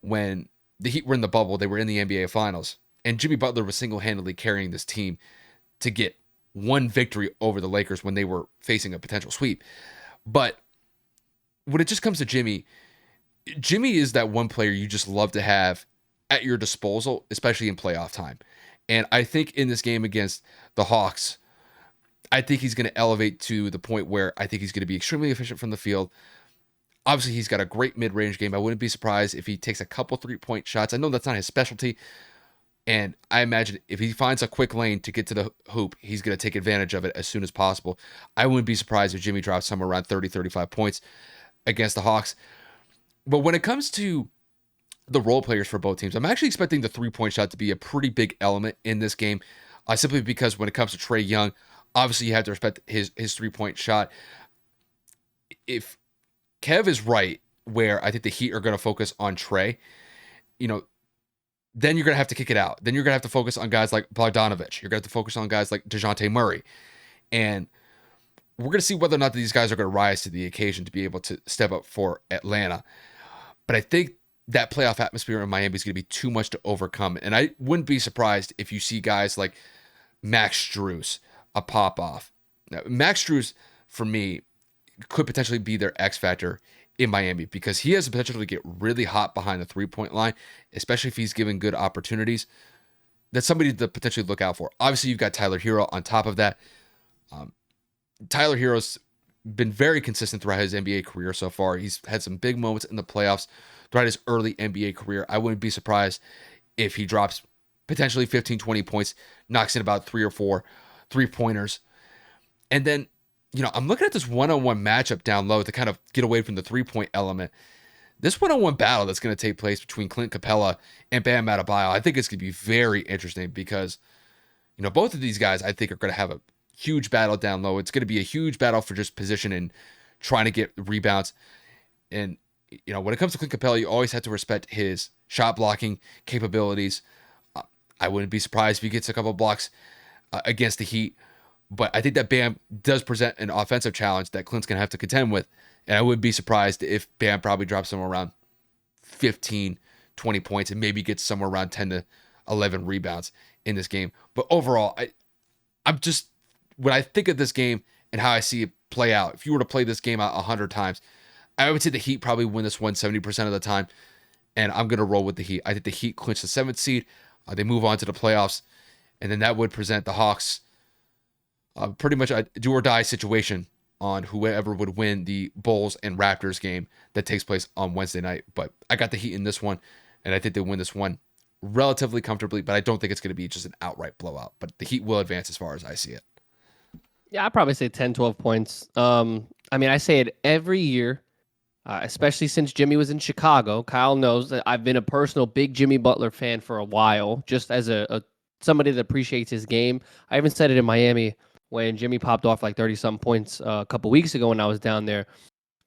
when the Heat were in the bubble, they were in the NBA Finals, and Jimmy Butler was single-handedly carrying this team to get one victory over the Lakers when they were facing a potential sweep. But when it just comes to Jimmy is that one player you just love to have at your disposal, especially in playoff time. And I think in this game against the Hawks, I think he's going to elevate to the point where I think he's going to be extremely efficient from the field. Obviously, he's got a great mid-range game. I wouldn't be surprised if he takes a couple three-point shots. I know that's not his specialty, and I imagine if he finds a quick lane to get to the hoop, he's going to take advantage of it as soon as possible. I wouldn't be surprised if Jimmy drops somewhere around 30, 35 points against the Hawks. But when it comes to the role players for both teams, I'm actually expecting the three-point shot to be a pretty big element in this game, simply because when it comes to Trae Young, obviously you have to respect his three-point shot. If Kev is right, where I think the Heat are going to focus on Trae, then you're going to have to kick it out. Then you're going to have to focus on guys like Bogdanovich. You're going to have to focus on guys like DeJounte Murray. And we're going to see whether or not these guys are going to rise to the occasion to be able to step up for Atlanta. But I think that playoff atmosphere in Miami is going to be too much to overcome. And I wouldn't be surprised if you see guys like Max Strus, a pop off. Now, Max Strus, for me, could potentially be their X factor in Miami because he has the potential to get really hot behind the 3-point line, especially if he's given good opportunities. That's somebody to potentially look out for. Obviously, you've got Tyler Hero on top of that. Tyler Hero's been very consistent throughout his NBA career so far. He's had some big moments in the playoffs throughout his early NBA career. I wouldn't be surprised if he drops potentially 15, 20 points, knocks in about 3 or 4 3-pointers. And then, I'm looking at this one-on-one matchup down low to kind of get away from the 3-point element. This one-on-one battle that's going to take place between Clint Capella and Bam Adebayo, I think it's going to be very interesting because, both of these guys, I think, are going to have a huge battle down low. It's going to be a huge battle for just position and trying to get rebounds. And, when it comes to Clint Capella, you always have to respect his shot blocking capabilities. I wouldn't be surprised if he gets a couple of blocks against the Heat. But I think that Bam does present an offensive challenge that Clint's going to have to contend with. And I would be surprised if Bam probably drops somewhere around 15, 20 points and maybe gets somewhere around 10 to 11 rebounds in this game. But overall, I'm just, when I think of this game and how I see it play out, if you were to play this game out 100 times, I would say the Heat probably win this one 70% of the time. And I'm going to roll with the Heat. I think the Heat clinch the 7th seed. They move on to the playoffs. And then that would present the Hawks pretty much a do or die situation on whoever would win the Bulls and Raptors game that takes place on Wednesday night. But I got the Heat in this one, and I think they win this one relatively comfortably, but I don't think it's going to be just an outright blowout. But the Heat will advance as far as I see it. Yeah, I'd probably say 10, 12 points. I say it every year, especially since Jimmy was in Chicago. Kyle knows that I've been a personal big Jimmy Butler fan for a while, just as a somebody that appreciates his game. I even said it in Miami when Jimmy popped off like 30-some points a couple weeks ago when I was down there.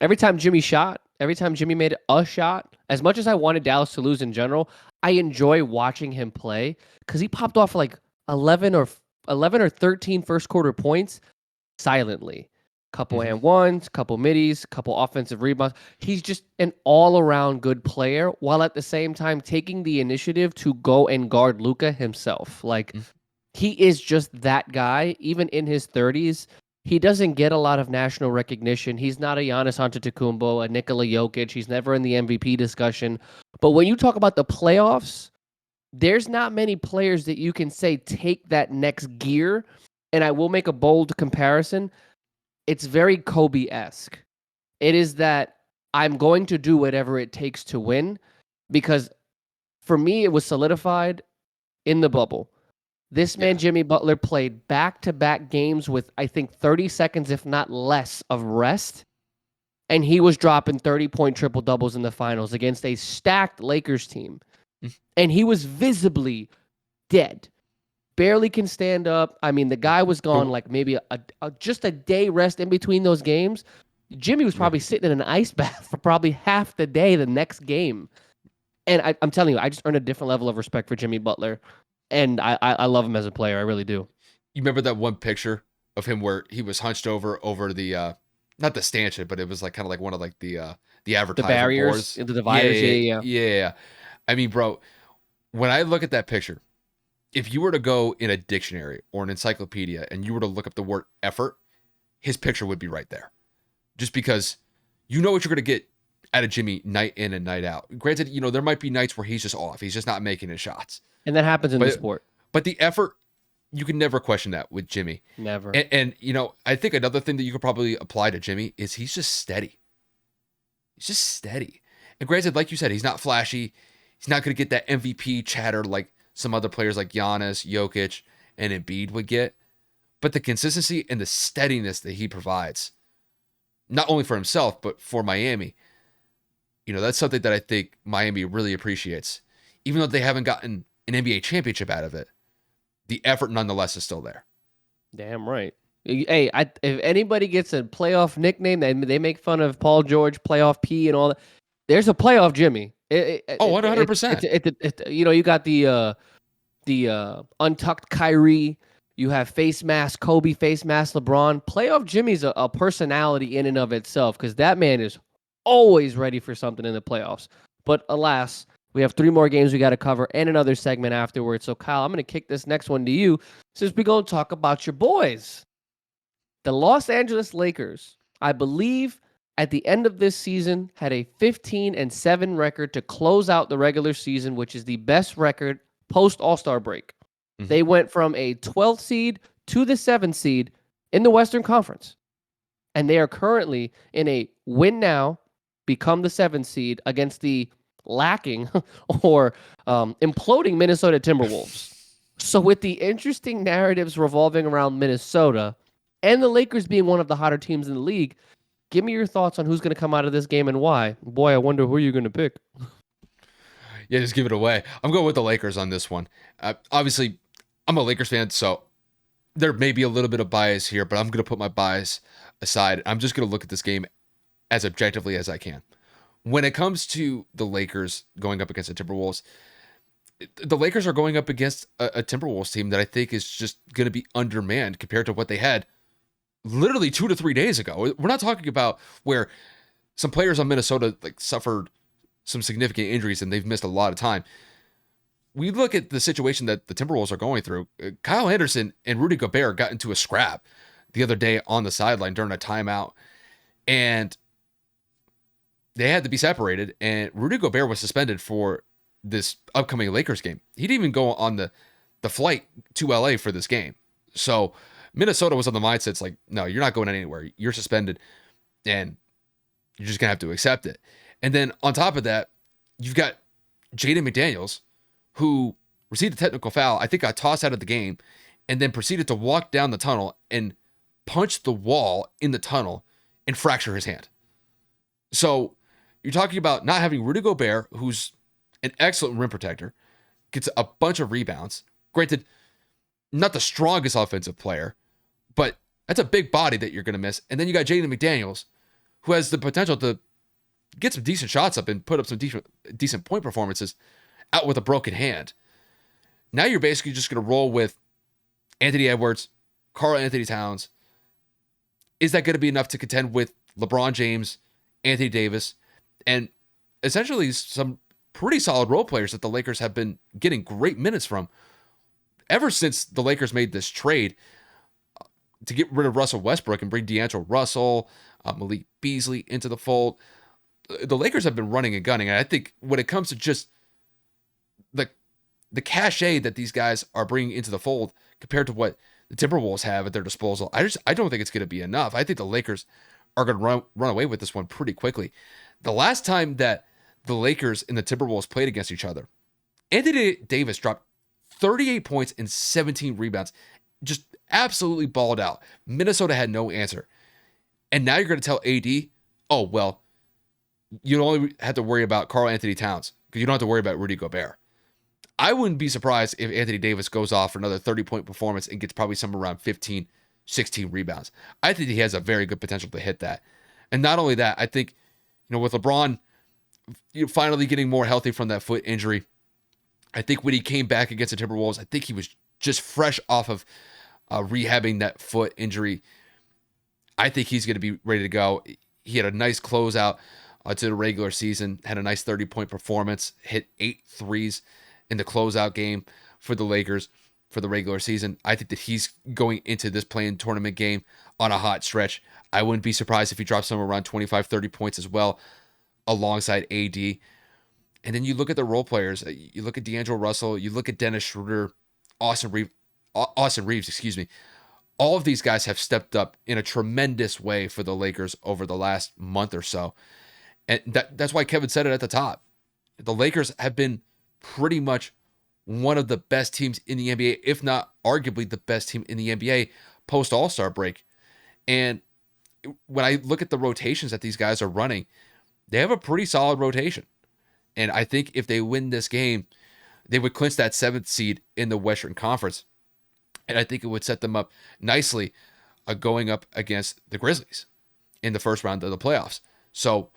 Every time Jimmy made a shot, as much as I wanted Dallas to lose in general, I enjoy watching him play because he popped off like 11 or 13 first quarter points silently. Couple and ones, couple middies, couple offensive rebounds. He's just an all-around good player while at the same time taking the initiative to go and guard Luka himself. He is just that guy, even in his 30s. He doesn't get a lot of national recognition. He's not a Giannis Antetokounmpo, a Nikola Jokic. He's never in the MVP discussion. But when you talk about the playoffs, there's not many players that you can say take that next gear. And I will make a bold comparison. It's very Kobe-esque. It is that I'm going to do whatever it takes to win because for me, it was solidified in the bubble. This man, Jimmy Butler, played back-to-back games with, I think, 30 seconds, if not less, of rest. And he was dropping 30-point triple-doubles in the finals against a stacked Lakers team. And he was visibly dead. Barely can stand up. I mean, the guy was gone like maybe just a day rest in between those games. Jimmy was probably sitting in an ice bath for probably half the day the next game. And I'm telling you, I just earned a different level of respect for Jimmy Butler. And I love him as a player. I really do. You remember that one picture of him where he was hunched over the not the stanchion, but it was like kind of like one of like the advertising the barriers boards. into the dividers. Yeah. I mean, bro, when I look at that picture, if you were to go in a dictionary or an encyclopedia and you were to look up the word effort, his picture would be right there. Just because you know what you're going to get out of Jimmy night in and night out. Granted, there might be nights where he's just off. He's just not making his shots. And that happens in the sport. But the effort, you can never question that with Jimmy. Never. And I think another thing that you could probably apply to Jimmy is he's just steady. He's just steady. And granted, like you said, he's not flashy. He's not going to get that MVP chatter like some other players like Giannis, Jokic, and Embiid would get. But the consistency and the steadiness that he provides, not only for himself, but for Miami, that's something that I think Miami really appreciates. Even though they haven't gotten an NBA championship out of it, the effort nonetheless is still there. Damn right. Hey, if anybody gets a playoff nickname, they make fun of Paul George, playoff P and all that, there's a playoff Jimmy. 100%. You got the untucked Kyrie. You have face mask Kobe, face mask LeBron. Playoff Jimmy's a personality in and of itself because that man is always ready for something in the playoffs. But alas, We have 3 more games we got to cover and another segment afterwards. So, Kyle, I'm going to kick this next one to you since we're going to talk about your boys. The Los Angeles Lakers, I believe, at the end of this season, had a 15-7 record to close out the regular season, which is the best record post All-Star break. Mhm. They went from a 12th seed to the 7th seed in the Western Conference. And they are currently in a win now, become the 7th seed against the lacking or imploding Minnesota Timberwolves. So with the interesting narratives revolving around Minnesota and the Lakers being one of the hotter teams in the league, give me your thoughts on who's going to come out of this game and why. Boy, I wonder who you're going to pick. Yeah, just give it away. I'm going with the Lakers on this one. Obviously, I'm a Lakers fan, so there may be a little bit of bias here, but I'm going to put my bias aside. I'm just going to look at this game as objectively as I can. When it comes to the Lakers going up against the Timberwolves, the Lakers are going up against a Timberwolves team that I think is just going to be undermanned compared to what they had literally 2 to 3 days ago. We're not talking about where some players on Minnesota like suffered some significant injuries and they've missed a lot of time. We look at the situation that the Timberwolves are going through. Kyle Anderson and Rudy Gobert got into a scrap the other day on the sideline during a timeout, and they had to be separated, and Rudy Gobert was suspended for this upcoming Lakers game. He didn't even go on the flight to LA for this game. So Minnesota was on the mindset, it's like, no, you're not going anywhere. You're suspended, and you're just going to have to accept it. And then on top of that, you've got Jaden McDaniels, who received a technical foul, I think got tossed out of the game, and then proceeded to walk down the tunnel and punch the wall in the tunnel and fracture his hand. So you're talking about not having Rudy Gobert, who's an excellent rim protector, gets a bunch of rebounds. Granted, not the strongest offensive player, but that's a big body that you're going to miss. And then you got Jaden McDaniels, who has the potential to get some decent shots up and put up some decent point performances out with a broken hand. Now you're basically just going to roll with Anthony Edwards, Karl-Anthony Towns. Is that going to be enough to contend with LeBron James, Anthony Davis, and essentially some pretty solid role players that the Lakers have been getting great minutes from ever since the Lakers made this trade to get rid of Russell Westbrook and bring D'Angelo Russell, Malik Beasley into the fold? The Lakers have been running and gunning, and I think when it comes to just the cachet that these guys are bringing into the fold compared to what the Timberwolves have at their disposal, I don't think it's going to be enough. I think the Lakers are going to run away with this one pretty quickly. The last time that the Lakers and the Timberwolves played against each other, Anthony Davis dropped 38 points and 17 rebounds, just absolutely balled out. Minnesota had no answer. And now you're going to tell AD, oh, well, you only have to worry about Karl-Anthony Towns because you don't have to worry about Rudy Gobert. I wouldn't be surprised if Anthony Davis goes off for another 30-point performance and gets probably somewhere around 15, 16 rebounds. I think he has a very good potential to hit that. And not only that, I think, with LeBron finally getting more healthy from that foot injury, I think when he came back against the Timberwolves, I think he was just fresh off of rehabbing that foot injury. I think he's going to be ready to go. He had a nice closeout to the regular season, had a nice 30-point performance, hit 8 threes in the closeout game for the Lakers for the regular season. I think that he's going into this play-in tournament game on a hot stretch. I wouldn't be surprised if he drops somewhere around 25, 30 points as well alongside AD. And then you look at the role players. You look at D'Angelo Russell. You look at Dennis Schroeder, Austin Reeves, excuse me. All of these guys have stepped up in a tremendous way for the Lakers over the last month or so. And that's why Kevin said it at the top. The Lakers have been pretty much one of the best teams in the NBA, if not arguably the best team in the NBA post All-Star break. And when I look at the rotations that these guys are running, they have a pretty solid rotation. And I think if they win this game, they would clinch that 7th seed in the Western Conference. And I think it would set them up nicely going up against the Grizzlies in the first round of the playoffs. So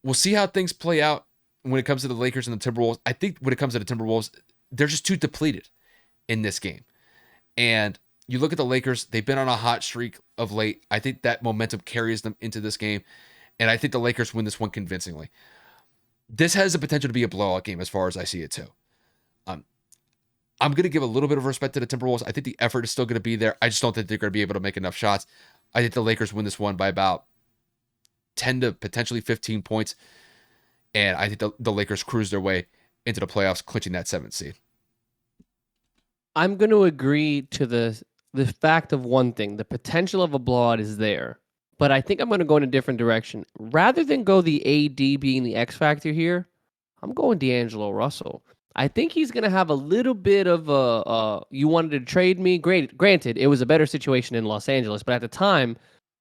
we'll see how things play out when it comes to the Lakers and the Timberwolves. I think when it comes to the Timberwolves, they're just too depleted in this game. And you look at the Lakers, they've been on a hot streak of late. I think that momentum carries them into this game. And I think the Lakers win this one convincingly. This has the potential to be a blowout game as far as I see it too. Um, I'm going to give a little bit of respect to the Timberwolves. I think the effort is still going to be there. I just don't think they're going to be able to make enough shots. I think the Lakers win this one by about 10 to potentially 15 points. And I think the Lakers cruise their way into the playoffs, clinching that 7th seed. I'm going to agree to the fact of one thing: the potential of a blowout is there, but I think I'm going to go in a different direction. Rather than go the AD being the X factor here, I'm going D'Angelo Russell. I think he's going to have a little bit of a you wanted to trade me. Great, granted, it was a better situation in Los Angeles, but at the time,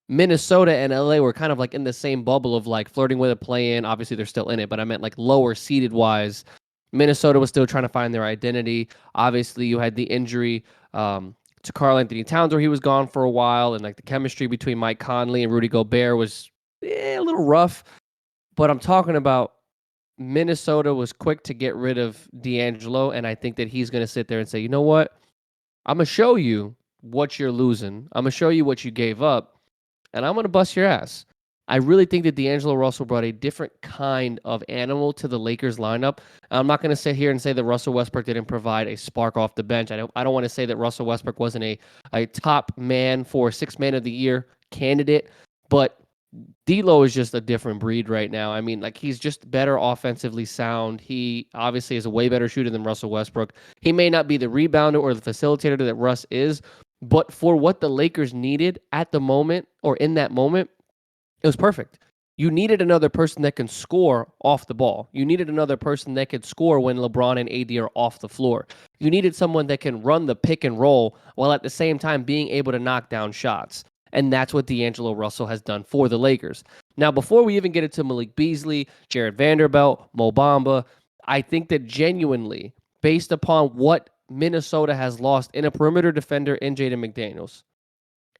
Minnesota and LA were kind of like in the same bubble of like flirting with a play-in. Obviously, they're still in it, but I meant like lower seeded wise. Minnesota was still trying to find their identity. Obviously, you had the injury to Karl Anthony Towns where he was gone for a while, and like the chemistry between Mike Conley and Rudy Gobert was a little rough. But I'm talking about Minnesota was quick to get rid of D'Angelo, and I think that he's going to sit there and say, you know what? I'm going to show you what you're losing. I'm going to show you what you gave up, and I'm going to bust your ass. I really think that D'Angelo Russell brought a different kind of animal to the Lakers lineup. I'm not going to sit here and say that Russell Westbrook didn't provide a spark off the bench. I don't want to say that Russell Westbrook wasn't a top man for Sixth Man of the Year candidate, but D'Lo is just a different breed right now. I mean, like he's just better offensively sound. He obviously is a way better shooter than Russell Westbrook. He may not be the rebounder or the facilitator that Russ is, but for what the Lakers needed at the moment or in that moment, it was perfect. You needed another person that can score off the ball. You needed another person that could score when LeBron and AD are off the floor. You needed someone that can run the pick and roll while at the same time being able to knock down shots. And that's what D'Angelo Russell has done for the Lakers. Now, before we even get into Malik Beasley, Jared Vanderbilt, Mo Bamba, I think that genuinely, based upon what Minnesota has lost in a perimeter defender in Jaden McDaniels,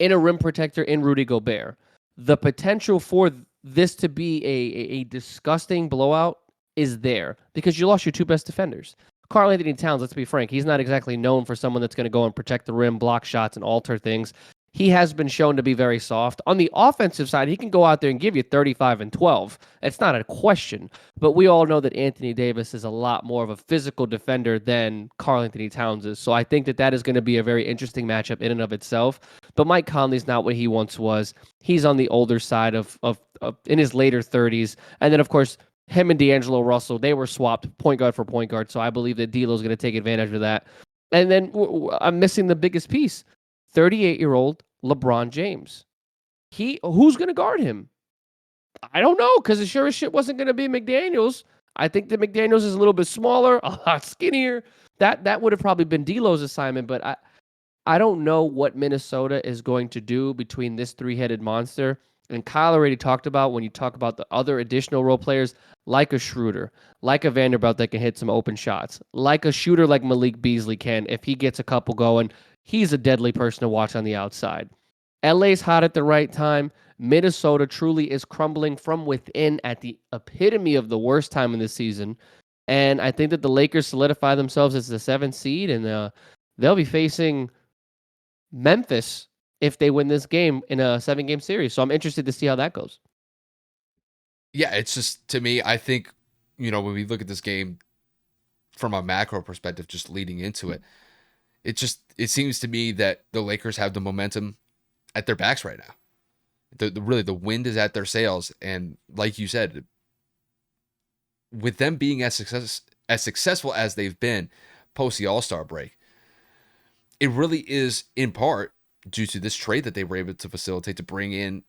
in a rim protector in Rudy Gobert, the potential for this to be a disgusting blowout is there because you lost your two best defenders. Karl Anthony Towns, let's be frank, he's not exactly known for someone that's going to go and protect the rim, block shots, and alter things. He has been shown to be very soft. On the offensive side, he can go out there and give you 35 and 12. It's not a question. But we all know that Anthony Davis is a lot more of a physical defender than Karl Anthony Towns is. So I think that that is going to be a very interesting matchup in and of itself. But Mike Conley's not what he once was. He's on the older side of in his later 30s. And then, of course, him and D'Angelo Russell, they were swapped point guard for point guard. So I believe that D'Lo's going to take advantage of that. And then I'm missing the biggest piece. 38-year-old LeBron James. Who's going to guard him? I don't know, because it sure as shit wasn't going to be McDaniels. I think that McDaniels is a little bit smaller, a lot skinnier. That would have probably been D'Lo's assignment, but I don't know what Minnesota is going to do between this three-headed monster. And Kyle already talked about when you talk about the other additional role players, like a Schroeder, like a Vanderbilt that can hit some open shots, like a shooter like Malik Beasley can if he gets a couple going. He's a deadly person to watch on the outside. LA's hot at the right time. Minnesota truly is crumbling from within at the epitome of the worst time in the season. And I think that the Lakers solidify themselves as the 7th seed, and they'll be facing Memphis if they win this game in a 7-game series. So I'm interested to see how that goes. Yeah, it's just, to me, I think, when we look at this game from a macro perspective, just leading into it, it seems to me that the Lakers have the momentum at their backs right now. The wind is at their sails, and like you said, with them being as successful as they've been post the All-Star break, it really is in part due to this trade that they were able to facilitate to bring in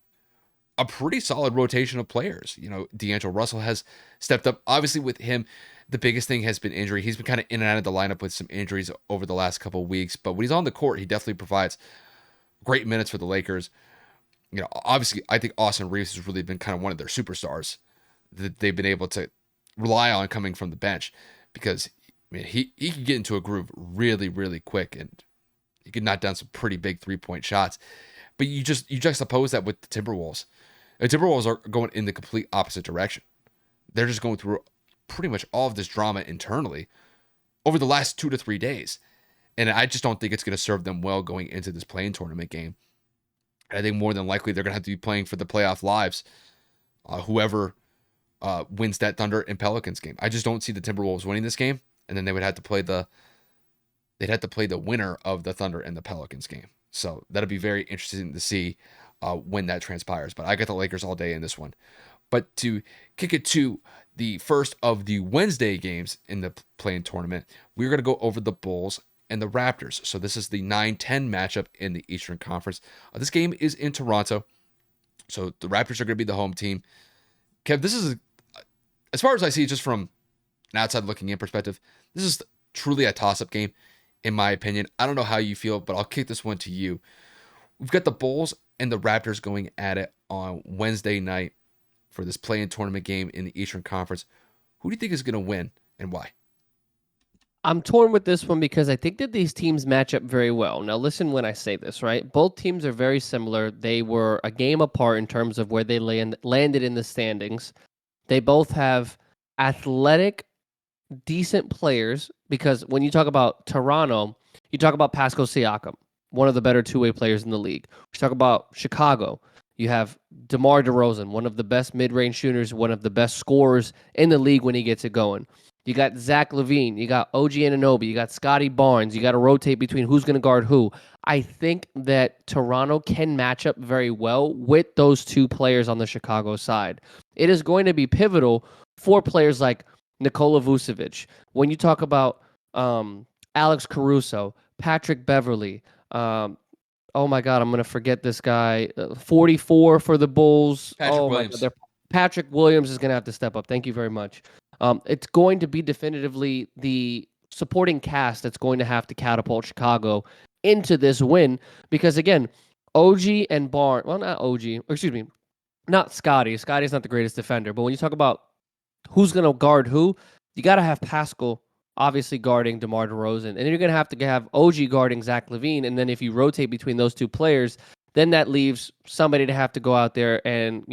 a pretty solid rotation of players. D'Angelo Russell has stepped up. Obviously, with him, the biggest thing has been injury. He's been kind of in and out of the lineup with some injuries over the last couple of weeks, but when he's on the court, he definitely provides great minutes for the Lakers. Obviously, I think Austin Reeves has really been kind of one of their superstars that they've been able to rely on coming from the bench, because he can get into a groove really, really quick, and he can knock down some pretty big 3-point shots. But you juxtapose that with the Timberwolves. The Timberwolves are going in the complete opposite direction. They're just going through pretty much all of this drama internally over the last 2 to 3 days. And I just don't think it's going to serve them well going into this play-in tournament game. I think more than likely they're going to have to be playing for the playoff lives. Whoever wins that Thunder and Pelicans game. I just don't see the Timberwolves winning this game, and then they'd have to play the winner of the Thunder and the Pelicans game. So that'll be very interesting to see when that transpires. But I got the Lakers all day in this one. But to kick it to the first of the Wednesday games in the play-in tournament, we're going to go over the Bulls and the Raptors. So this is the 9-10 matchup in the Eastern Conference. This game is in Toronto. So the Raptors are going to be the home team. Kev, this is, as far as I see, just from an outside looking in perspective, this is truly a toss-up game, in my opinion. I don't know how you feel, but I'll kick this one to you. We've got the Bulls and the Raptors going at it on Wednesday night for this play-in tournament game in the Eastern Conference. Who do you think is going to win and why? I'm torn with this one because I think that these teams match up very well. Now, listen when I say this, right? Both teams are very similar. They were a game apart in terms of where they landed in the standings. They both have athletic, decent players because when you talk about Toronto, you talk about Pascal Siakam, one of the better two-way players in the league. You talk about Chicago. You have DeMar DeRozan, one of the best mid-range shooters, one of the best scorers in the league when he gets it going. You got Zach LaVine. You got OG Anunoby. You got Scotty Barnes. You got to rotate between who's going to guard who. I think that Toronto can match up very well with those two players on the Chicago side. It is going to be pivotal for players like Nikola Vucevic. When you talk about Alex Caruso, Patrick Beverly, oh my God, I'm going to forget this guy. 44 for the Bulls. Patrick Williams. My God, Patrick Williams is going to have to step up. Thank you very much. It's going to be definitively the supporting cast that's going to have to catapult Chicago into this win because, again, OG and Barnes, well, not OG, excuse me, not Scotty. Scotty's not the greatest defender, but when you talk about who's going to guard who, you got to have Pascal obviously guarding DeMar DeRozan, and then you're going to have OG guarding Zach LaVine, and then if you rotate between those two players, then that leaves somebody to have to go out there and,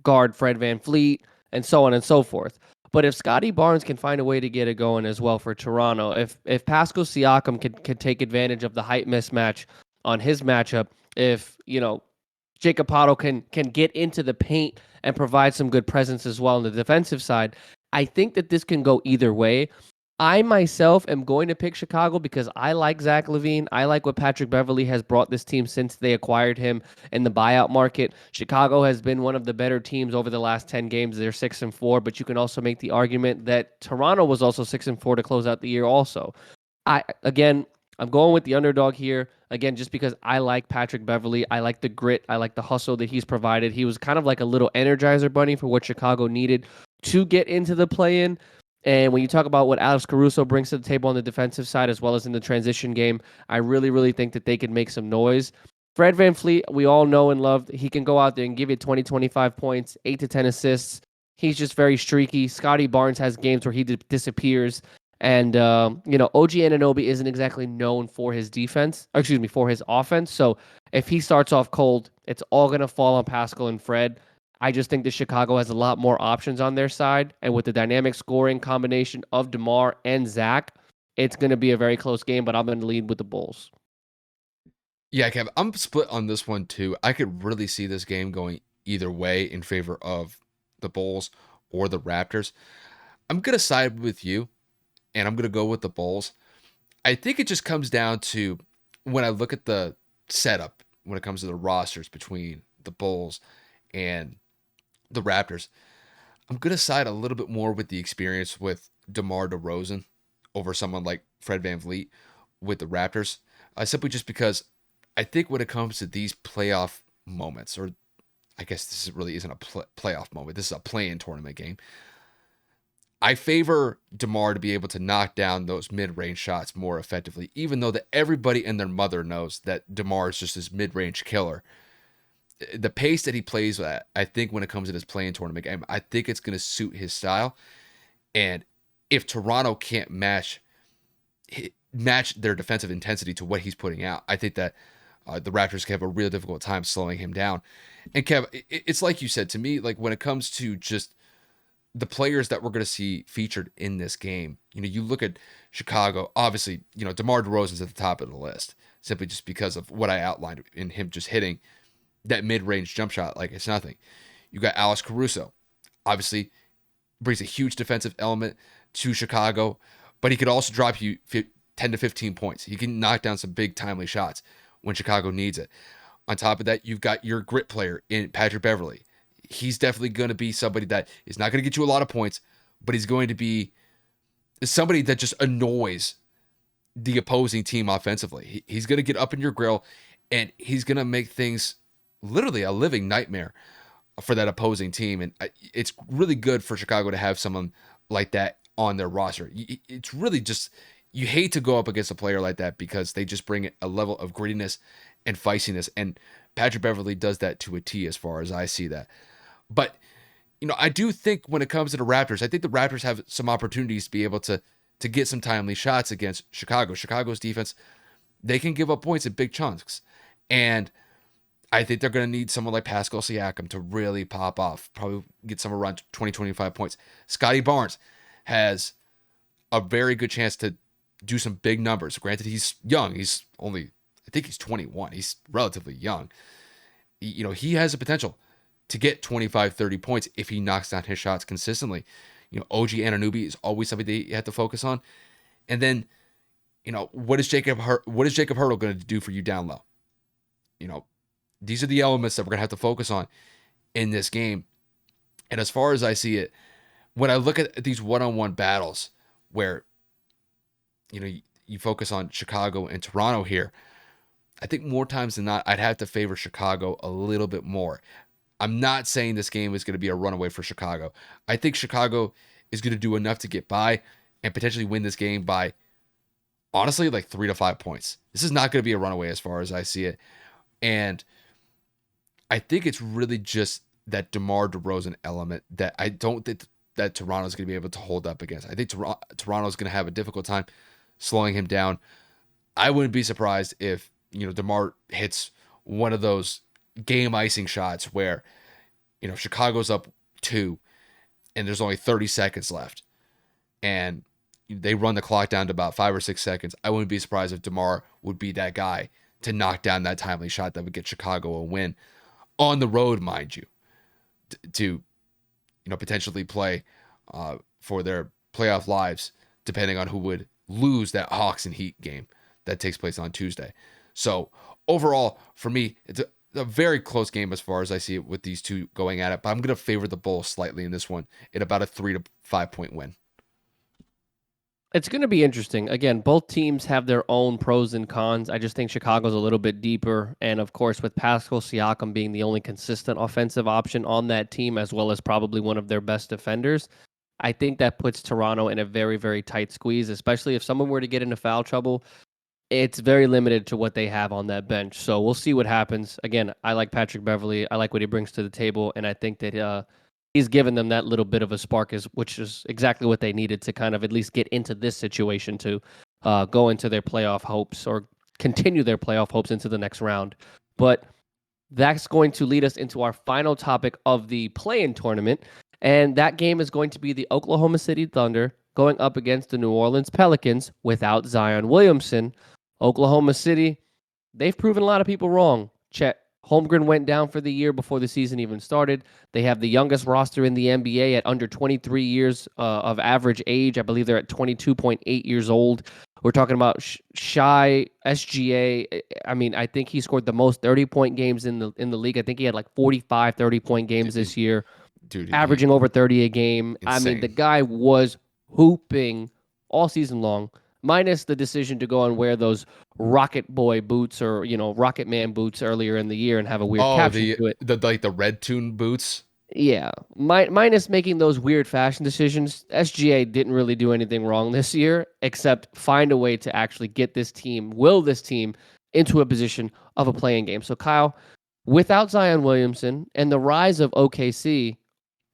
guard Fred VanVleet and so on and so forth. But if Scotty Barnes can find a way to get it going as well for Toronto, if Pascal Siakam can take advantage of the height mismatch on his matchup, if Jacob Potto can get into the paint and provide some good presence as well on the defensive side, I think that this can go either way. I myself am going to pick Chicago because I like Zach LaVine. I like what Patrick Beverly has brought this team since they acquired him in the buyout market. Chicago has been one of the better teams over the last 10 games. They're 6-4, but you can also make the argument that Toronto was also 6-4 to close out the year also. I'm going with the underdog here. Again, just because I like Patrick Beverly. I like the grit. I like the hustle that he's provided. He was kind of like a little energizer bunny for what Chicago needed to get into the play-in. And when you talk about what Alex Caruso brings to the table on the defensive side as well as in the transition game, I really, really think that they could make some noise. Fred VanVleet, we all know and love. He can go out there and give you 20, 25 points, 8 to 10 assists. He's just very streaky. Scotty Barnes has games where he disappears. And, OG Anunoby isn't exactly known for his for his offense. So if he starts off cold, it's all going to fall on Pascal and Fred. I just think that Chicago has a lot more options on their side. And with the dynamic scoring combination of DeMar and Zach, it's going to be a very close game, but I'm going to lead with the Bulls. Yeah, Kev, I'm split on this one too. I could really see this game going either way in favor of the Bulls or the Raptors. I'm going to side with you, and I'm going to go with the Bulls. I think it just comes down to when I look at the setup, when it comes to the rosters between the Bulls and the Raptors, I'm going to side a little bit more with the experience with DeMar DeRozan over someone like Fred VanVleet with the Raptors, simply just because I think when it comes to these playoff moments, or I guess this really isn't a playoff moment, this is a play-in tournament game, I favor DeMar to be able to knock down those mid-range shots more effectively, even though that everybody and their mother knows that DeMar is just this mid-range killer. The pace that he plays at, I think when it comes to this play-in tournament game, I think it's going to suit his style. And if Toronto can't match their defensive intensity to what he's putting out, I think that the Raptors can have a real difficult time slowing him down. And Kev, it's like you said to me, like when it comes to just the players that we're going to see featured in this game, you look at Chicago, obviously, DeMar DeRozan's at the top of the list simply just because of what I outlined in him just hitting that mid-range jump shot like it's nothing. You got Alex Caruso. Obviously, brings a huge defensive element to Chicago, but he could also drop you 10 to 15 points. He can knock down some big timely shots when Chicago needs it. On top of that, you've got your grit player in Patrick Beverley. He's definitely going to be somebody that is not going to get you a lot of points, but he's going to be somebody that just annoys the opposing team offensively. He's going to get up in your grill, and he's going to make things literally a living nightmare for that opposing team. And it's really good for Chicago to have someone like that on their roster. It's really just, you hate to go up against a player like that because they just bring a level of grittiness and feistiness. And Patrick Beverley does that to a T as far as I see that. But, I do think when it comes to the Raptors, I think the Raptors have some opportunities to be able to get some timely shots against Chicago. Chicago's defense, they can give up points in big chunks. And I think they're going to need someone like Pascal Siakam to really pop off, probably get some around 20, 25 points. Scotty Barnes has a very good chance to do some big numbers. Granted, he's young. He's only, I think he's 21. He's relatively young. He has the potential to get 25, 30 points if he knocks down his shots consistently. OG Anunoby is always something they have to focus on. And then, what is Jacob Hurdle going to do for you down low? These are the elements that we're going to have to focus on in this game. And as far as I see it, when I look at these one-on-one battles where, you focus on Chicago and Toronto here, I think more times than not, I'd have to favor Chicago a little bit more. I'm not saying this game is going to be a runaway for Chicago. I think Chicago is going to do enough to get by and potentially win this game by, honestly, like 3 to 5 points. This is not going to be a runaway as far as I see it. And I think it's really just that DeMar DeRozan element that I don't think that Toronto's going to be able to hold up against. I think Toronto's going to have a difficult time slowing him down. I wouldn't be surprised if, DeMar hits one of those game icing shots where, Chicago's up 2 and there's only 30 seconds left and they run the clock down to about 5 or 6 seconds. I wouldn't be surprised if DeMar would be that guy to knock down that timely shot that would get Chicago a win on the road, mind you, to potentially play for their playoff lives, depending on who would lose that Hawks and Heat game that takes place on Tuesday. So overall, for me, it's a very close game as far as I see it with these two going at it. But I'm going to favor the Bulls slightly in this one in about a 3 to 5 point win. It's going to be interesting. Again, both teams have their own pros and cons. I just think Chicago's a little bit deeper. And of course, with Pascal Siakam being the only consistent offensive option on that team, as well as probably one of their best defenders, I think that puts Toronto in a very, very tight squeeze, especially if someone were to get into foul trouble. It's very limited to what they have on that bench. So we'll see what happens. Again, I like Patrick Beverley. I like what he brings to the table. And I think that he's given them that little bit of a spark, which is exactly what they needed to kind of at least get into this situation to go into their playoff hopes or continue their playoff hopes into the next round. But that's going to lead us into our final topic of the play-in tournament. And that game is going to be the Oklahoma City Thunder going up against the New Orleans Pelicans without Zion Williamson. Oklahoma City, they've proven a lot of people wrong. Chet Holmgren went down for the year before the season even started. They have the youngest roster in the NBA at under 23 years of average age. I believe they're at 22.8 years old. We're talking about Shai, SGA. I mean, I think he scored the most 30-point games in the league. I think he had like 45 30-point games this year, averaging over 30 a game. Insane. I mean, the guy was hooping all season long, minus the decision to go and wear those Rocket Boy boots or, Rocket Man boots earlier in the year and have a weird caption to it. The Red Tune boots? Yeah. Minus making those weird fashion decisions, SGA didn't really do anything wrong this year except find a way to actually get this team into a position of a playing game. So, Kyle, without Zion Williamson and the rise of OKC,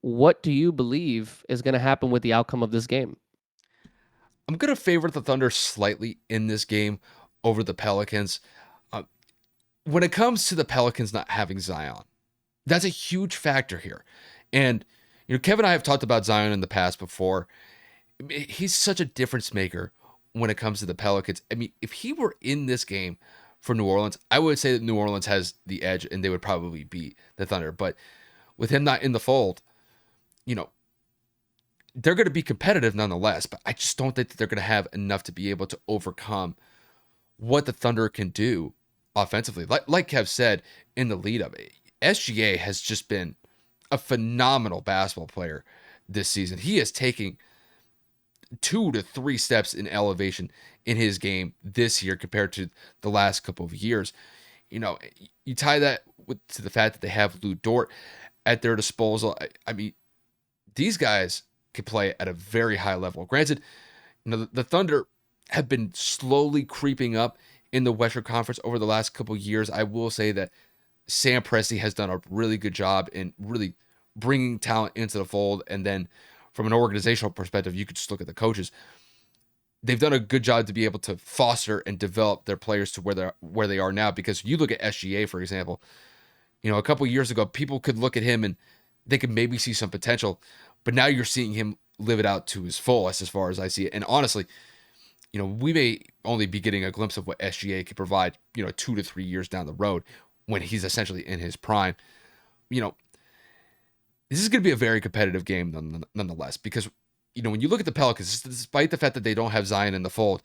what do you believe is going to happen with the outcome of this game? I'm going to favor the Thunder slightly in this game over the Pelicans. When it comes to the Pelicans not having Zion, that's a huge factor here. And, Kevin and I have talked about Zion in the past before. He's such a difference maker when it comes to the Pelicans. I mean, if he were in this game for New Orleans, I would say that New Orleans has the edge and they would probably beat the Thunder. But with him not in the fold, they're going to be competitive nonetheless, but I just don't think that they're going to have enough to be able to overcome what the Thunder can do offensively. Like Kev said in the lead up, SGA has just been a phenomenal basketball player this season. He is taking 2 to 3 steps in elevation in his game this year compared to the last couple of years. You know, you tie that to the fact that they have Lou Dort at their disposal. I mean, these guys can play at a very high level. Granted, you know, the Thunder have been slowly creeping up in the Western Conference over the last couple of years. I will say that Sam Presti has done a really good job in really bringing talent into the fold. And then from an organizational perspective, you could just look at the coaches. They've done a good job to be able to foster and develop their players to where they are now. Because you look at SGA, for example, you know, a couple of years ago, people could look at him and they could maybe see some potential, but now you're seeing him live it out to his fullest as far as I see it. And honestly, you know, we may only be getting a glimpse of what SGA could provide, you know, 2 to 3 years down the road when he's essentially in his prime. You know, this is going to be a very competitive game nonetheless, because, you know, when you look at the Pelicans, despite the fact that they don't have Zion in the fold,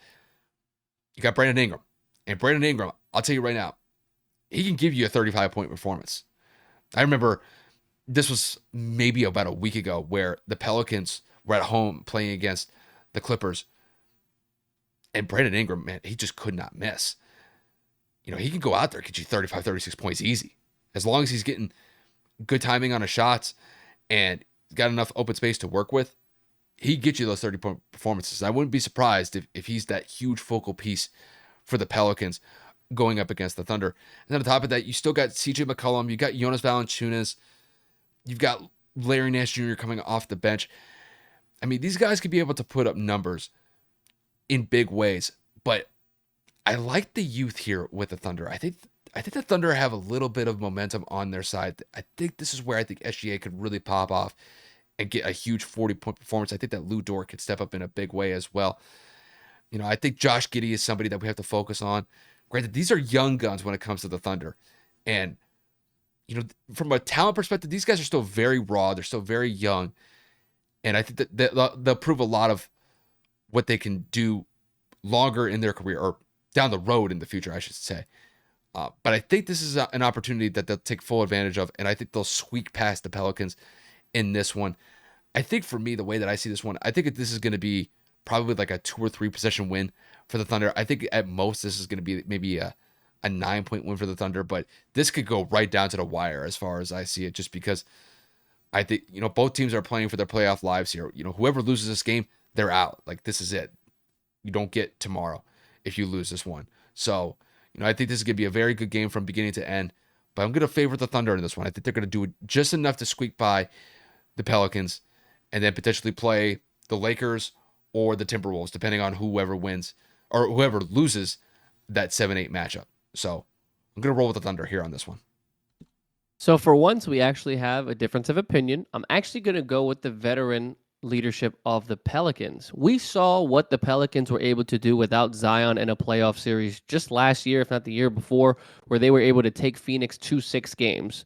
you got Brandon Ingram. And Brandon Ingram, I'll tell you right now, he can give you a 35-point performance. I remember this was maybe about a week ago where the Pelicans were at home playing against the Clippers. And Brandon Ingram, man, he just could not miss. You know, he can go out there, get you 35, 36 points easy. As long as he's getting good timing on his shots and got enough open space to work with, he get you those 30-point performances. I wouldn't be surprised if he's that huge focal piece for the Pelicans going up against the Thunder. And then on top of that, you still got CJ McCollum, you got Jonas Valanciunas, you've got Larry Nance Jr. coming off the bench. I mean, these guys could be able to put up numbers in big ways, but I like the youth here with the Thunder. I think the Thunder have a little bit of momentum on their side. I think this is where I think SGA could really pop off and get a huge 40-point performance. I think that Lou Dort could step up in a big way as well. You know, I think Josh Giddey is somebody that we have to focus on. Granted, these are young guns when it comes to the Thunder. And, you know, from a talent perspective, these guys are still very raw. They're still very young. And I think that they'll prove a lot of what they can do longer in their career, or down the road in the future, I should say. But I think this is an opportunity that they'll take full advantage of, and I think they'll squeak past the Pelicans in this one. I think for me, the way that I see this one, I think this is going to be probably like a 2 or 3 possession win for the Thunder. I think at most this is going to be maybe a 9-point win for the Thunder, but this could go right down to the wire as far as I see it, just because I think, you know, both teams are playing for their playoff lives here. You know, whoever loses this game, they're out. Like, this is it. You don't get tomorrow if you lose this one. So, you know, I think this is going to be a very good game from beginning to end, but I'm going to favor the Thunder in this one. I think they're going to do just enough to squeak by the Pelicans and then potentially play the Lakers or the Timberwolves, depending on whoever wins or whoever loses that 7-8 matchup. So I'm going to roll with the Thunder here on this one. So for once, we actually have a difference of opinion. I'm actually going to go with the veteran leadership of the Pelicans. We saw what the Pelicans were able to do without Zion in a playoff series just last year, if not the year before, where they were able to take Phoenix to 6 games.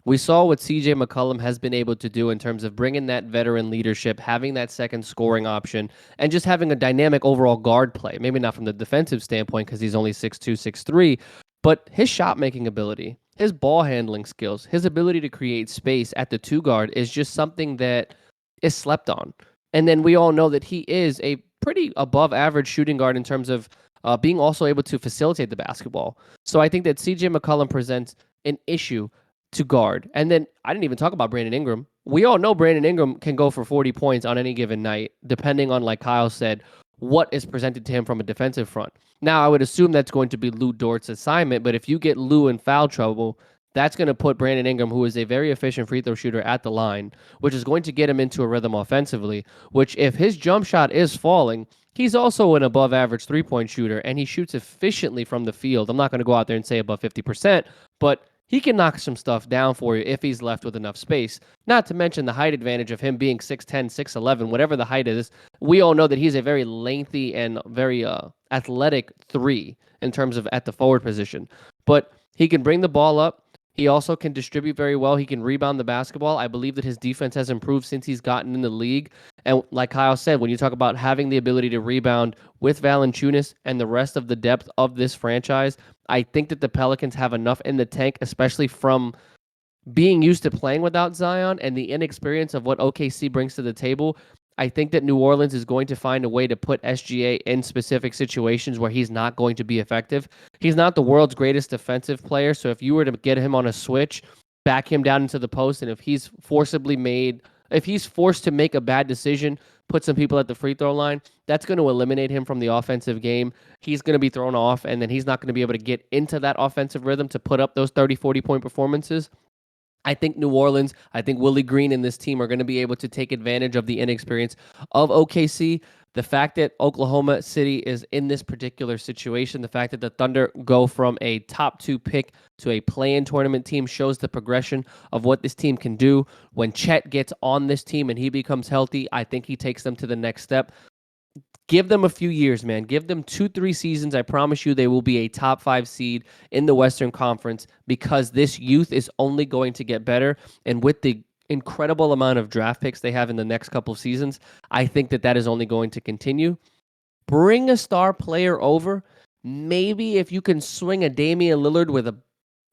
We saw what CJ McCollum has been able to do in terms of bringing that veteran leadership, having that second scoring option, and just having a dynamic overall guard play. Maybe not from the defensive standpoint because he's only 6'2", 6'3", but his shot-making ability, his ball handling skills, his ability to create space at the 2 guard is just something that is slept on. And then we all know that he is a pretty above average shooting guard in terms of being also able to facilitate the basketball. So I think that CJ McCollum presents an issue to guard. And then I didn't even talk about Brandon Ingram. We all know Brandon Ingram can go for 40 points on any given night, depending on, like Kyle said, what is presented to him from a defensive front. Now, I would assume that's going to be Lou Dort's assignment, but if you get Lou in foul trouble, that's going to put Brandon Ingram, who is a very efficient free throw shooter, at the line, which is going to get him into a rhythm offensively, which if his jump shot is falling, he's also an above average 3-point shooter, and he shoots efficiently from the field. I'm not going to go out there and say above 50%, but he can knock some stuff down for you if he's left with enough space. Not to mention the height advantage of him being 6'10", 6'11", whatever the height is. We all know that he's a very lengthy and very athletic 3 in terms of at the forward position. But he can bring the ball up. He also can distribute very well. He can rebound the basketball. I believe that his defense has improved since he's gotten in the league. And like Kyle said, when you talk about having the ability to rebound with Valanciunas and the rest of the depth of this franchise, I think that the Pelicans have enough in the tank, especially from being used to playing without Zion and the inexperience of what OKC brings to the table. I think that New Orleans is going to find a way to put SGA in specific situations where he's not going to be effective. He's not the world's greatest defensive player, so if you were to get him on a switch, back him down into the post, and if he's forced to make a bad decision, put some people at the free throw line, that's going to eliminate him from the offensive game. He's going to be thrown off, and then he's not going to be able to get into that offensive rhythm to put up those 30, 40-point performances. I think New Orleans, I think Willie Green and this team are going to be able to take advantage of the inexperience of OKC. The fact that Oklahoma City is in this particular situation, the fact that the Thunder go from a top 2 pick to a play-in tournament team shows the progression of what this team can do. When Chet gets on this team and he becomes healthy, I think he takes them to the next step. Give them a few years, man. Give them 2-3 seasons. I promise you they will be a top 5 seed in the Western Conference because this youth is only going to get better. And with the incredible amount of draft picks they have in the next couple of seasons, I think that that is only going to continue. Bring a star player over. Maybe if you can swing a Damian Lillard with a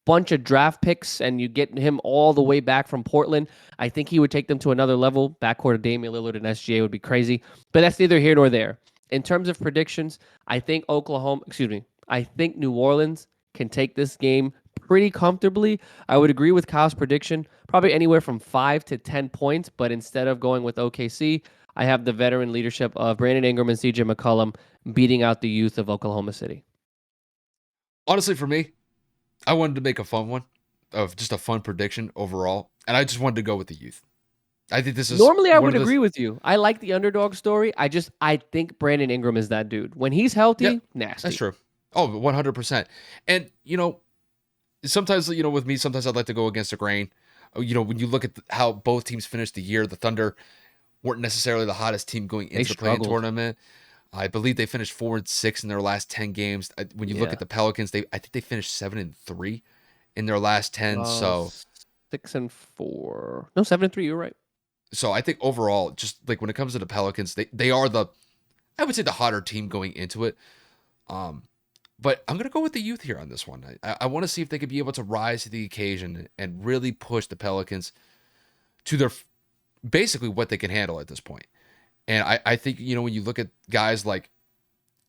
bunch of draft picks and you get him all the way back from Portland, I think he would take them to another level. Backcourt of Damian Lillard and SGA would be crazy, but that's neither here nor there. In terms of predictions, I think I think New Orleans can take this game pretty comfortably. I would agree with Kyle's prediction, probably anywhere from 5 to 10 points, but instead of going with OKC, I have the veteran leadership of Brandon Ingram and CJ McCollum beating out the youth of Oklahoma City. Honestly, for me, I wanted to make a fun one of just a fun prediction overall, and I just wanted to go with the youth. I think this is normally I would agree with you. I like the underdog story. I think Brandon Ingram is that dude. When he's healthy, nasty. That's true. Oh, 100%. And sometimes with me, sometimes I'd like to go against the grain. When you look at how both teams finished the year, the Thunder weren't necessarily the hottest team going into the play-in tournament. I believe they finished 4-6 in their last 10 games. When you look at the Pelicans, I think they finished 7-3 in their last 10. So 6-4. No, 7-3. You're right. So I think overall, just like when it comes to the Pelicans, they are I would say the hotter team going into it. But I'm gonna go with the youth here on this one. I want to see if they could be able to rise to the occasion and really push the Pelicans to their basically what they can handle at this point. And I think, when you look at guys like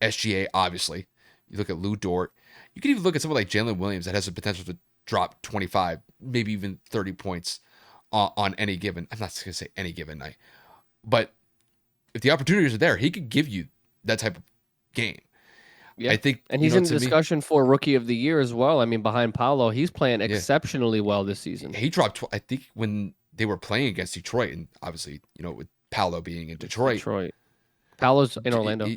SGA, obviously, you look at Lou Dort, you can even look at someone like Jalen Williams that has the potential to drop 25, maybe even 30 points on any given, I'm not going to say any given night, but if the opportunities are there, he could give you that type of game. Yeah. I think, and he's in the discussion for Rookie of the Year as well. I mean, behind Paolo, he's playing exceptionally well this season. He dropped, I think, when they were playing against Detroit, and obviously, with Paolo being in Detroit. Paolo's in Orlando.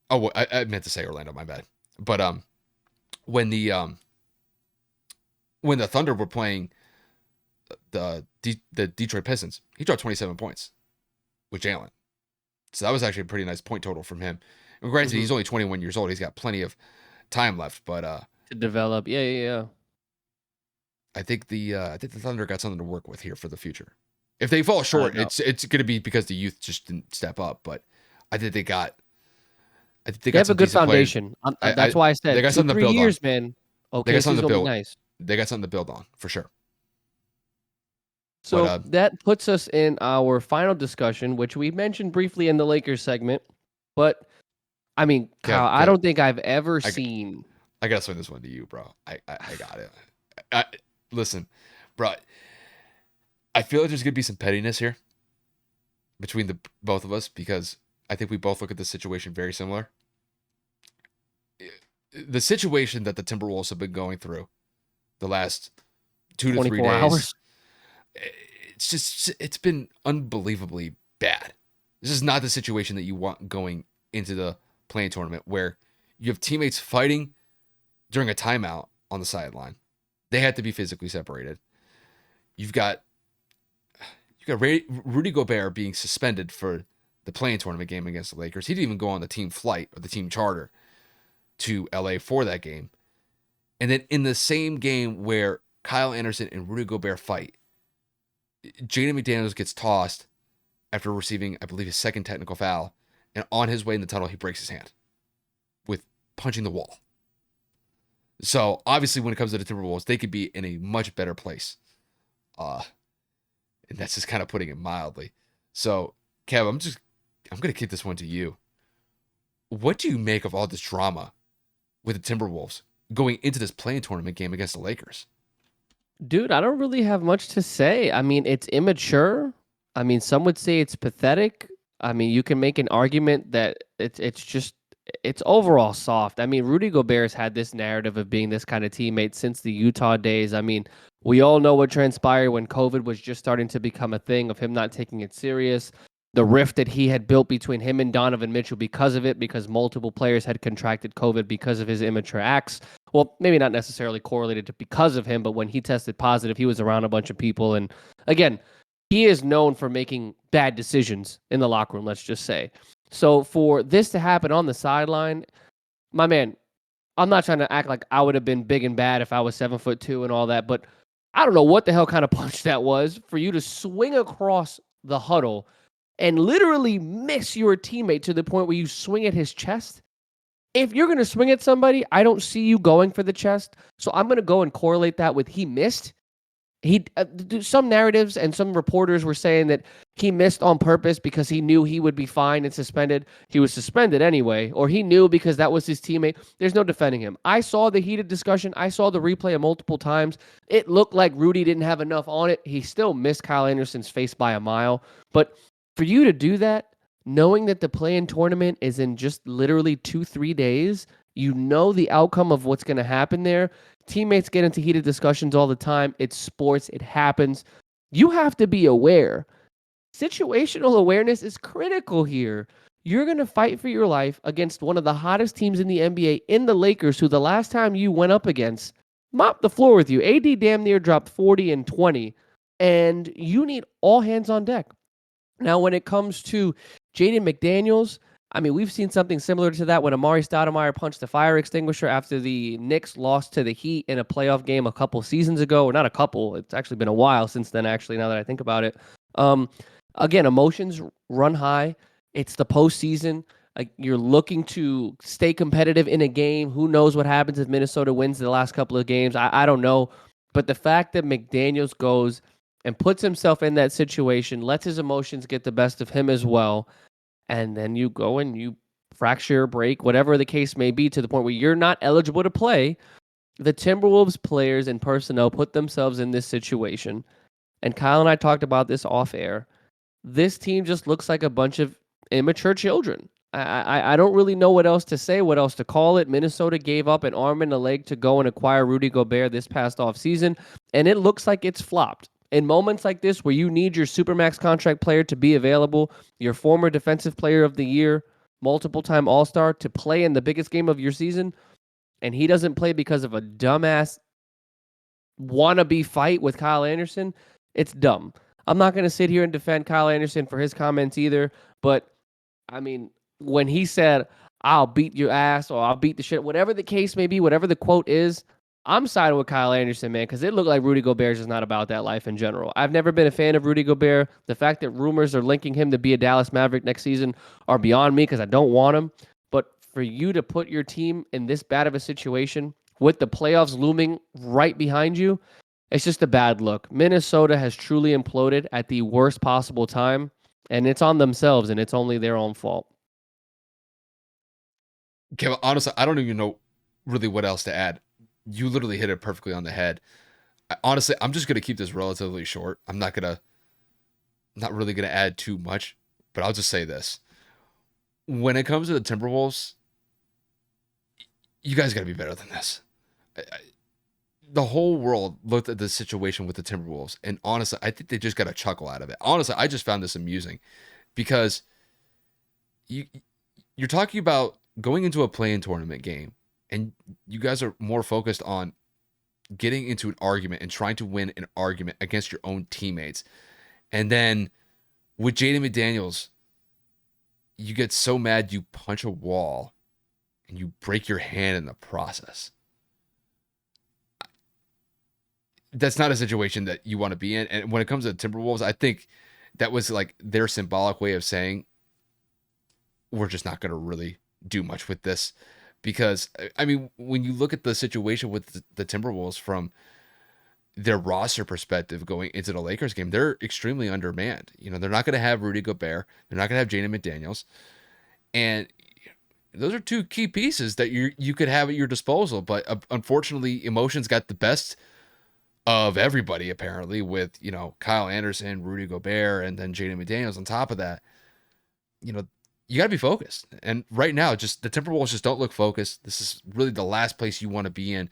I meant to say Orlando, my bad. But when the Thunder were playing the Detroit Pistons, he dropped 27 points with Jalen. So that was actually a pretty nice point total from him. And granted, he's only 21 years old. He's got plenty of time left, but to develop. Yeah. I think the Thunder got something to work with here for the future. If they fall short, it's going to be because the youth just didn't step up. But I think they have a good foundation. That's why I said they got something to build years, on. Man. Okay, they got something to build. Nice. They got something to build on for sure. So that puts us in our final discussion, which we mentioned briefly in the Lakers segment. But I mean, Kyle, I don't think I've ever seen. I gotta swing this one to you, bro. I got it. Listen, bro. I feel like there's gonna be some pettiness here between the both of us because I think we both look at this situation very similar. The situation that the Timberwolves have been going through the last 2 to 3 days. Hours. It's been unbelievably bad. This is not the situation that you want going into the play-in tournament where you have teammates fighting during a timeout on the sideline. They had to be physically separated. You've got Rudy Gobert being suspended for the play-in tournament game against the Lakers. He didn't even go on the team flight or the team charter to LA for that game. And then in the same game where Kyle Anderson and Rudy Gobert fight. Jaden McDaniels gets tossed after receiving, I believe, his second technical foul. And on his way in the tunnel, he breaks his hand with punching the wall. So obviously, when it comes to the Timberwolves, they could be in a much better place. And that's just kind of putting it mildly. So, Kev, I'm gonna kick this one to you. What do you make of all this drama with the Timberwolves going into this playing tournament game against the Lakers? Dude, I don't really have much to say. I mean, it's immature. I mean, some would say it's pathetic. I mean, you can make an argument that it's overall soft. I mean, Rudy Gobert's had this narrative of being this kind of teammate since the Utah days. I mean, we all know what transpired when COVID was just starting to become a thing, of him not taking it serious. The rift that he had built between him and Donovan Mitchell because of it, because multiple players had contracted COVID because of his immature acts. Well, maybe not necessarily correlated to because of him, but when he tested positive, he was around a bunch of people. And again, he is known for making bad decisions in the locker room, let's just say. So for this to happen on the sideline, my man, I'm not trying to act like I would have been big and bad if I was 7'2" and all that, but I don't know what the hell kind of punch that was for you to swing across the huddle and literally miss your teammate to the point where you swing at his chest. If you're going to swing at somebody, I don't see you going for the chest. So I'm going to go and correlate that with he missed. Some narratives and some reporters were saying that he missed on purpose because he knew he would be fined and suspended. He was suspended anyway, or he knew because that was his teammate. There's no defending him. I saw the heated discussion. I saw the replay multiple times. It looked like Rudy didn't have enough on it. He still missed Kyle Anderson's face by a mile. But for you to do that, knowing that the play-in tournament is in just literally 2-3 days, you know the outcome of what's going to happen there. Teammates get into heated discussions all the time. It's sports. It happens. You have to be aware. Situational awareness is critical here. You're going to fight for your life against one of the hottest teams in the NBA in the Lakers, who the last time you went up against mopped the floor with you. AD damn near dropped 40 and 20, and you need all hands on deck. Now, when it comes to Jaden McDaniels, I mean, we've seen something similar to that when Amari Stoudemire punched the fire extinguisher after the Knicks lost to the Heat in a playoff game a couple seasons ago, or not a couple. It's actually been a while since then, actually, now that I think about it. Again, emotions run high. It's the postseason. Like, you're looking to stay competitive in a game. Who knows what happens if Minnesota wins the last couple of games? I don't know. But the fact that McDaniels goes and puts himself in that situation, lets his emotions get the best of him as well, and then you go and you fracture, break, whatever the case may be, to the point where you're not eligible to play. The Timberwolves players and personnel put themselves in this situation. And Kyle and I talked about this off air. This team just looks like a bunch of immature children. I don't really know what else to say, what else to call it. Minnesota gave up an arm and a leg to go and acquire Rudy Gobert this past offseason, and it looks like it's flopped. In moments like this where you need your Supermax contract player to be available, your former Defensive Player of the Year, multiple-time All-Star, to play in the biggest game of your season, and he doesn't play because of a dumbass wannabe fight with Kyle Anderson, it's dumb. I'm not going to sit here and defend Kyle Anderson for his comments either, but, I mean, when he said, I'll beat your ass or I'll beat the shit, whatever the case may be, whatever the quote is, I'm siding with Kyle Anderson, man, because it looked like Rudy Gobert is not about that life in general. I've never been a fan of Rudy Gobert. The fact that rumors are linking him to be a Dallas Maverick next season are beyond me because I don't want him. But for you to put your team in this bad of a situation with the playoffs looming right behind you, it's just a bad look. Minnesota has truly imploded at the worst possible time, and it's on themselves, and it's only their own fault. Kevin, honestly, I don't even know really what else to add. You literally hit it perfectly on the head. Honestly, I'm just gonna keep this relatively short. I'm not really gonna add too much, but I'll just say this: when it comes to the Timberwolves, you guys gotta be better than this. The whole world looked at the situation with the Timberwolves, and honestly, I think they just got a chuckle out of it. Honestly, I just found this amusing because you're talking about going into a play-in tournament game, and you guys are more focused on getting into an argument and trying to win an argument against your own teammates. And then with Jaden McDaniels, you get so mad you punch a wall and you break your hand in the process. that's not a situation that you want to be in. And when it comes to the Timberwolves, I think that was like their symbolic way of saying we're just not going to really do much with this. Because I mean, when you look at the situation with the Timberwolves from their roster perspective going into the Lakers game, they're extremely undermanned. You know, they're not going to have Rudy Gobert, they're not going to have Jaden McDaniels, and those are two key pieces that you could have at your disposal. But unfortunately, emotions got the best of everybody apparently with, you know, Kyle Anderson, Rudy Gobert, and then Jaden McDaniels on top of that. You know, you got to be focused. And right now, just the Timberwolves just don't look focused. This is really the last place you want to be in.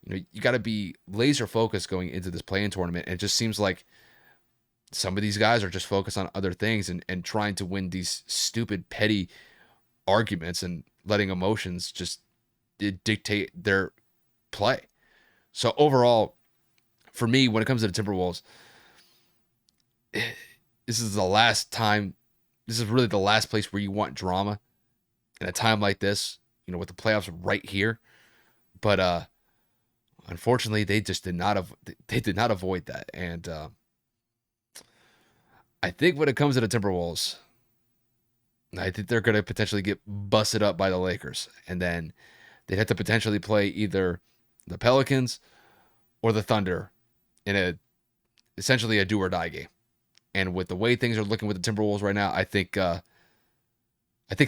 You know, you got to be laser focused going into this play-in tournament. And it just seems like some of these guys are just focused on other things and trying to win these stupid, petty arguments and letting emotions just dictate their play. So overall, for me, when it comes to the Timberwolves, this is the last time. This is really the last place where you want drama in a time like this. You know, with the playoffs right here. But unfortunately, they just did not. They did not avoid that. And I think when it comes to the Timberwolves, I think they're going to potentially get busted up by the Lakers, and then they'd have to potentially play either the Pelicans or the Thunder in essentially a do or die game. And with the way things are looking with the Timberwolves right now, I think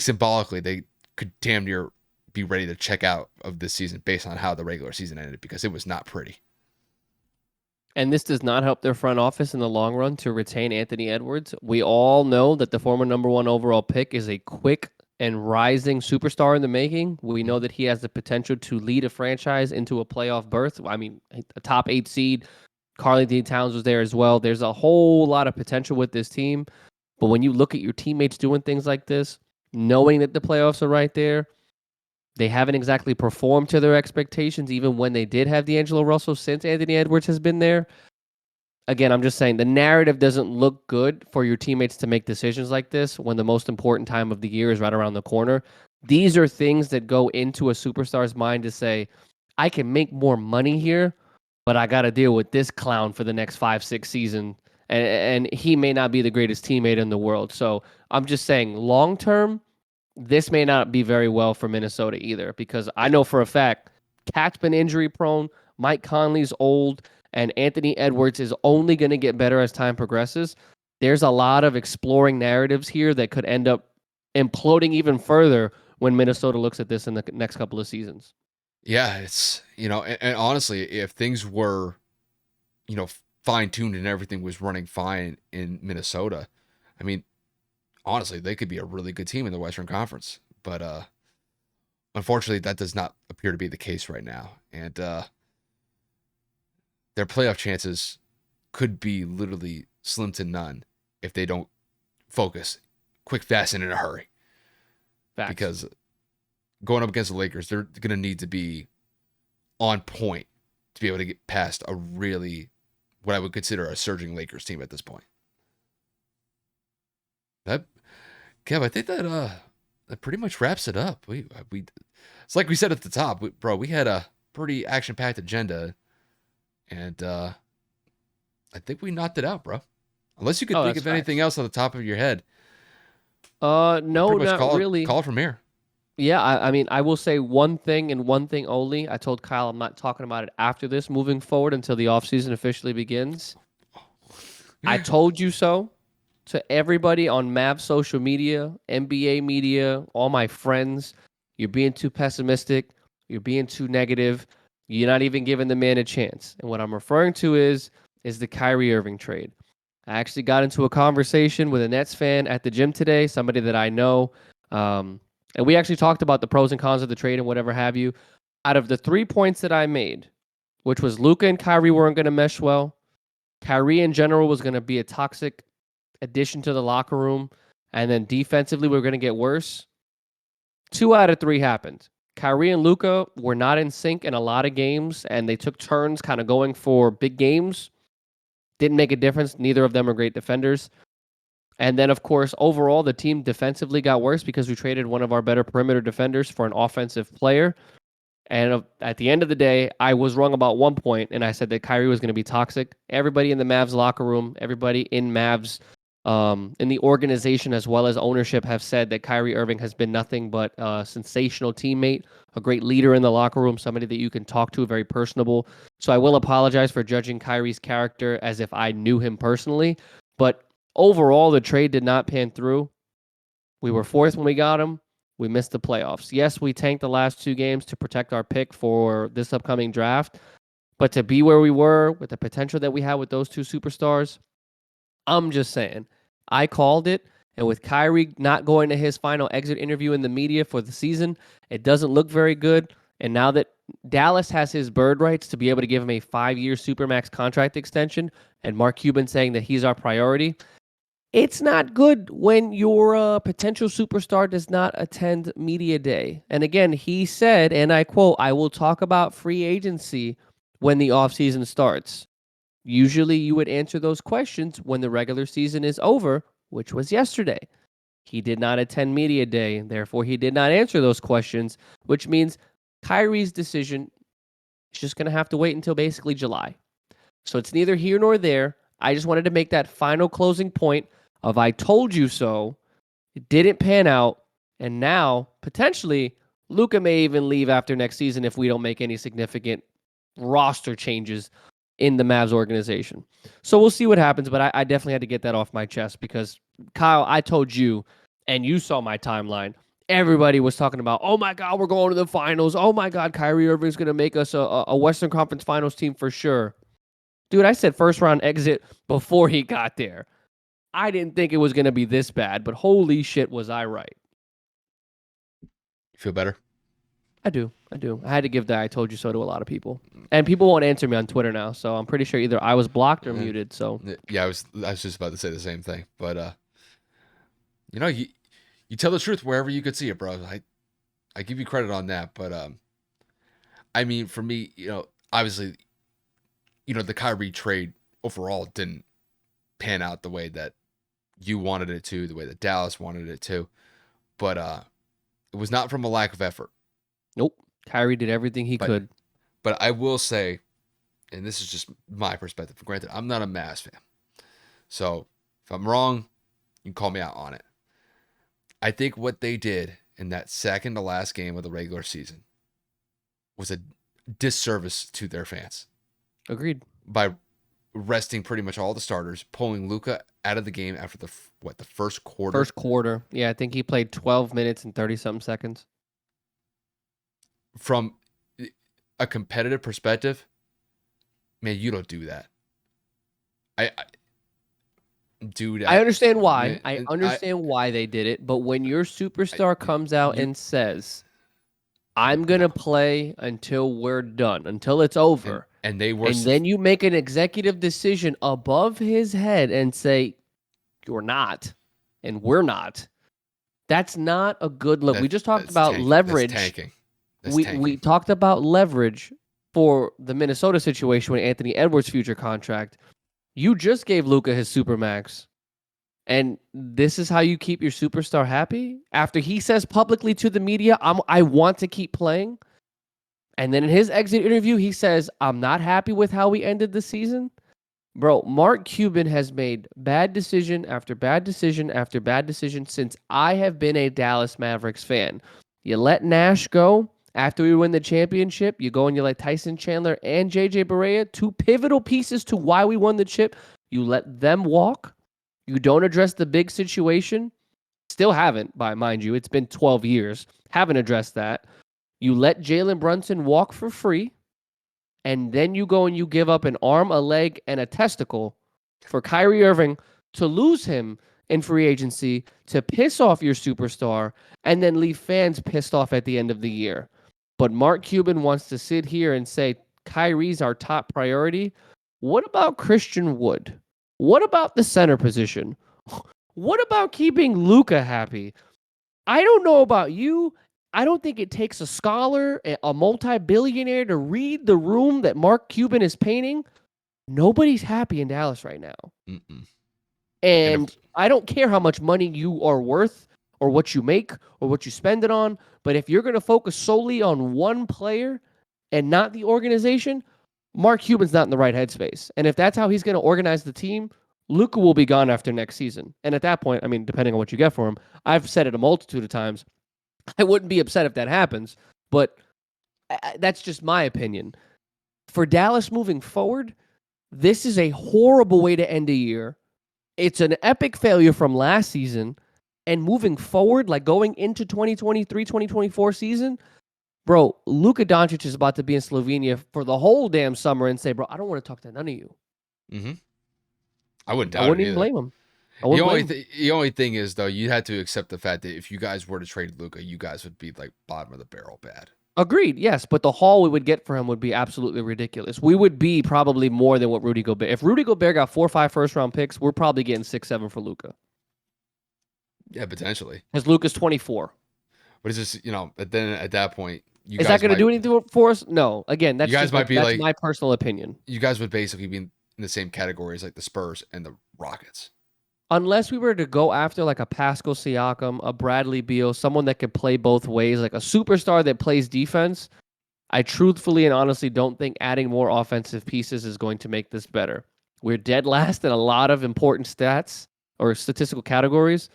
symbolically they could damn near be ready to check out of this season based on how the regular season ended, because it was not pretty. And this does not help their front office in the long run to retain Anthony Edwards. We all know that the former number 1 overall pick is a quick and rising superstar in the making. We know that he has the potential to lead a franchise into a playoff berth. I mean, a top 8 seed. Karl-Anthony Towns was there as well. There's a whole lot of potential with this team. But when you look at your teammates doing things like this, knowing that the playoffs are right there, they haven't exactly performed to their expectations, even when they did have D'Angelo Russell since Anthony Edwards has been there. Again, I'm just saying the narrative doesn't look good for your teammates to make decisions like this when the most important time of the year is right around the corner. These are things that go into a superstar's mind to say, I can make more money here, but I got to deal with this clown for the next 5-6 seasons. And he may not be the greatest teammate in the world. So I'm just saying long term, this may not be very well for Minnesota either, because I know for a fact Cat's been injury prone, Mike Conley's old, and Anthony Edwards is only going to get better as time progresses. There's a lot of exploring narratives here that could end up imploding even further when Minnesota looks at this in the next couple of seasons. Yeah, it's, you know, and honestly, if things were, you know, fine tuned and everything was running fine in Minnesota, I mean, honestly, they could be a really good team in the Western Conference. But unfortunately, that does not appear to be the case right now. And their playoff chances could be literally slim to none if they don't focus quick, fast, and in a hurry. Facts. Because going up against the Lakers, they're going to need to be on point to be able to get past a really, what I would consider a surging Lakers team at this point. That, Kev, I think that pretty much wraps it up. We it's like we said at the top, we had a pretty action-packed agenda, and I think we knocked it out, bro. Unless you could think of anything else on the top of your head. No, not really. Call it from here. Yeah, I mean, I will say one thing and one thing only. I told Kyle I'm not talking about it after this moving forward until the offseason officially begins. I told you so to everybody on Mavs social media, NBA media, all my friends. You're being too pessimistic. You're being too negative. You're not even giving the man a chance. And what I'm referring to is the Kyrie Irving trade. I actually got into a conversation with a Nets fan at the gym today, somebody that I know. And we actually talked about the pros and cons of the trade and whatever have you. Out of the 3 points that I made, which was Luka and Kyrie weren't going to mesh well, Kyrie in general was going to be a toxic addition to the locker room, and then defensively we're going to get worse. 2 out of 3 happened. Kyrie and Luka were not in sync in a lot of games, and they took turns kind of going for big games. Didn't make a difference. Neither of them are great defenders. And then, of course, overall, the team defensively got worse because we traded one of our better perimeter defenders for an offensive player. And at the end of the day, I was wrong about one point, and I said that Kyrie was going to be toxic. Everybody in the Mavs locker room, everybody in Mavs, in the organization as well as ownership, have said that Kyrie Irving has been nothing but a sensational teammate, a great leader in the locker room, somebody that you can talk to, very personable. So I will apologize for judging Kyrie's character as if I knew him personally. But overall, the trade did not pan through. We were fourth when we got him. We missed the playoffs. Yes, we tanked the last 2 games to protect our pick for this upcoming draft. But to be where we were with the potential that we had with those 2 superstars, I'm just saying, I called it. And with Kyrie not going to his final exit interview in the media for the season, it doesn't look very good. And now that Dallas has his bird rights to be able to give him a 5-year Supermax contract extension, and Mark Cuban saying that he's our priority, it's not good when your potential superstar does not attend media day. And again, he said, and I quote, "I will talk about free agency when the offseason starts." Usually you would answer those questions when the regular season is over, which was yesterday. He did not attend media day, therefore he did not answer those questions, which means Kyrie's decision is just going to have to wait until basically July. So it's neither here nor there. I just wanted to make that final closing point of "I told you so." It didn't pan out, and now potentially Luka may even leave after next season if we don't make any significant roster changes in the Mavs organization. So we'll see what happens, but I definitely had to get that off my chest because, Kyle, I told you, and you saw my timeline. Everybody was talking about, "Oh my God, we're going to the finals. Oh my God, Kyrie Irving's going to make us a Western Conference Finals team for sure." Dude, I said first round exit before he got there. I didn't think it was going to be this bad, but holy shit, was I right. You feel better? I do. I had to give that "I told you so" to a lot of people. And people won't answer me on Twitter now, so I'm pretty sure either I was blocked or muted. So Yeah, I was just about to say the same thing. But you tell the truth wherever you could see it, bro. I give you credit on that. But I mean, for me, obviously, the Kyrie trade overall didn't pan out the way that you wanted it to, the way that Dallas wanted it to. But it was not from a lack of effort. Nope. Kyrie did everything he could. But I will say, and this is just my perspective. Granted, I'm not a Mavs fan. So if I'm wrong, you can call me out on it. I think what they did in that second to last game of the regular season was a disservice to their fans. Agreed. By resting pretty much all the starters, pulling Luka out of the game after the first quarter. First quarter. Yeah, I think he played 12 minutes and 30-something seconds. From a competitive perspective, man, you don't do that. I understand why. I understand why they did it, but when your superstar comes out and says, "I'm going to play until we're done, until it's over," and then you make an executive decision above his head and say, "You're not, and we're not," that's not a good look. We just talked about leverage. That's tanking. We talked about leverage for the Minnesota situation with Anthony Edwards' future contract. You just gave Luka his Supermax. And this is how you keep your superstar happy? After he says publicly to the media, I want to keep playing. And then in his exit interview, he says, "I'm not happy with how we ended the season." Bro, Mark Cuban has made bad decision after bad decision after bad decision since I have been a Dallas Mavericks fan. You let Nash go after we win the championship. You go and you let Tyson Chandler and JJ Barea, 2 pivotal pieces to why we won the chip. You let them walk. You don't address the big situation. Still haven't, mind you. It's been 12 years. Haven't addressed that. You let Jalen Brunson walk for free. And then you go and you give up an arm, a leg, and a testicle for Kyrie Irving to lose him in free agency, to piss off your superstar, and then leave fans pissed off at the end of the year. But Mark Cuban wants to sit here and say Kyrie's our top priority. What about Christian Wood? What about the center position? What about keeping Luka happy? I don't know about you. I don't think it takes a scholar, a multi-billionaire to read the room that Mark Cuban is painting. Nobody's happy in Dallas right now. Mm-mm. And I don't care how much money you are worth. or what you make or what you spend it on. But if you're going to focus solely on one player and not the organization, Mark Cuban's not in the right headspace. And if that's how he's going to organize the team, Luka will be gone after next season. And at that point, I mean, depending on what you get for him, I've said it a multitude of times. I wouldn't be upset if that happens, but that's just my opinion. For Dallas moving forward, this is a horrible way to end a year. It's an epic failure from last season. And moving forward, like going into 2023, 2024 season, bro, Luka Doncic is about to be in Slovenia for the whole damn summer and say, bro, I don't want to talk to none of you. Mm-hmm. I wouldn't doubt I wouldn't it even either. blame him. The only thing is, though, you had to accept the fact that if you guys were to trade Luka, you guys would be like bottom of the barrel bad. Agreed, yes, but the haul we would get for him would be absolutely ridiculous. We would be probably more than what Rudy Gobert. If Rudy Gobert got 4 or 5 first-round picks, we're probably getting 6, 7 for Luka. Yeah, potentially. Because Luka's 24. But it's just, but then at that point, is that going to do anything for us? No. Again, that's that's my personal opinion. You guys would basically be in the same category as like the Spurs and the Rockets. Unless we were to go after like a Pascal Siakam, a Bradley Beal, someone that could play both ways, like a superstar that plays defense, I truthfully and honestly don't think adding more offensive pieces is going to make this better. We're dead last in a lot of important stats or statistical categories.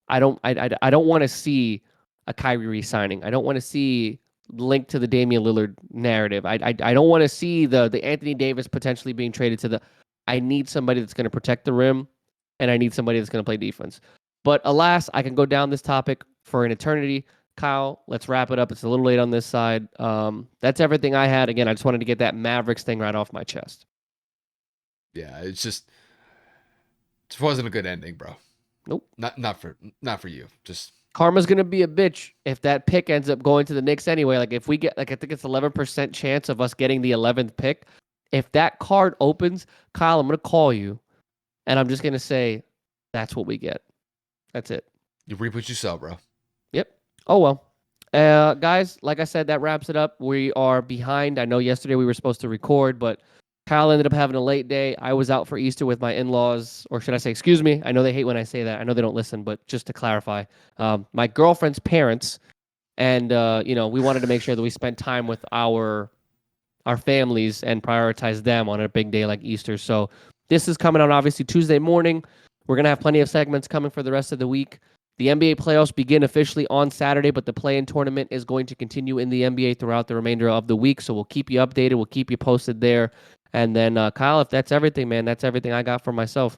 I don't want to see a Kyrie re-signing. I don't want to see linked to the Damian Lillard narrative. I don't want to see the Anthony Davis potentially being traded to the. I need somebody that's going to protect the rim, and I need somebody that's going to play defense. But alas, I can go down this topic for an eternity. Kyle, let's wrap it up. It's a little late on this side. That's everything I had. Again, I just wanted to get that Mavericks thing right off my chest. Yeah, it just wasn't a good ending, bro. Nope. Not for you. Just karma's gonna be a bitch if that pick ends up going to the Knicks anyway. Like if we get, like I think it's 11% chance of us getting the 11th pick. If that card opens, Kyle, I'm gonna call you, and I'm just gonna say, that's what we get. That's it. You reap what you sow, bro. Yep. Oh well. Guys, like I said, that wraps it up. We are behind. I know yesterday we were supposed to record, but Kyle ended up having a late day. I was out for Easter with my in-laws, or should I say, excuse me. I know they hate when I say that. I know they don't listen, but just to clarify, my girlfriend's parents, and we wanted to make sure that we spent time with our families and prioritize them on a big day like Easter. So this is coming out obviously Tuesday morning. We're gonna have plenty of segments coming for the rest of the week. The NBA playoffs begin officially on Saturday, but the play-in tournament is going to continue in the NBA throughout the remainder of the week. So we'll keep you updated. We'll keep you posted there. And then, Kyle, if that's everything, man, that's everything I got for myself.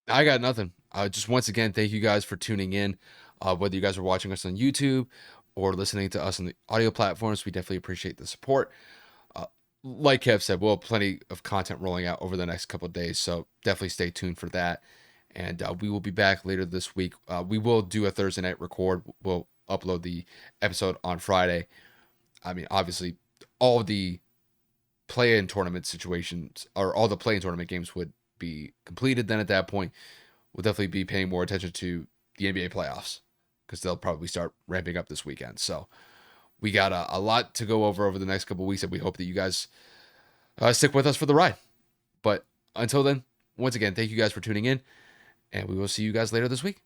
I got nothing. Just once again, thank you guys for tuning in. Whether you guys are watching us on YouTube or listening to us on the audio platforms, we definitely appreciate the support. Like Kev said, we'll have plenty of content rolling out over the next couple of days, so definitely stay tuned for that. And we will be back later this week. We will do a Thursday night record. We'll upload the episode on Friday. I mean, obviously, all of the play-in tournament situations, or all the play-in tournament games would be completed. Then at that point, we'll definitely be paying more attention to the NBA playoffs because they'll probably start ramping up this weekend. So we got a lot to go over the next couple of weeks, and we hope that you guys stick with us for the ride. But until then, once again, thank you guys for tuning in, and we will see you guys later this week.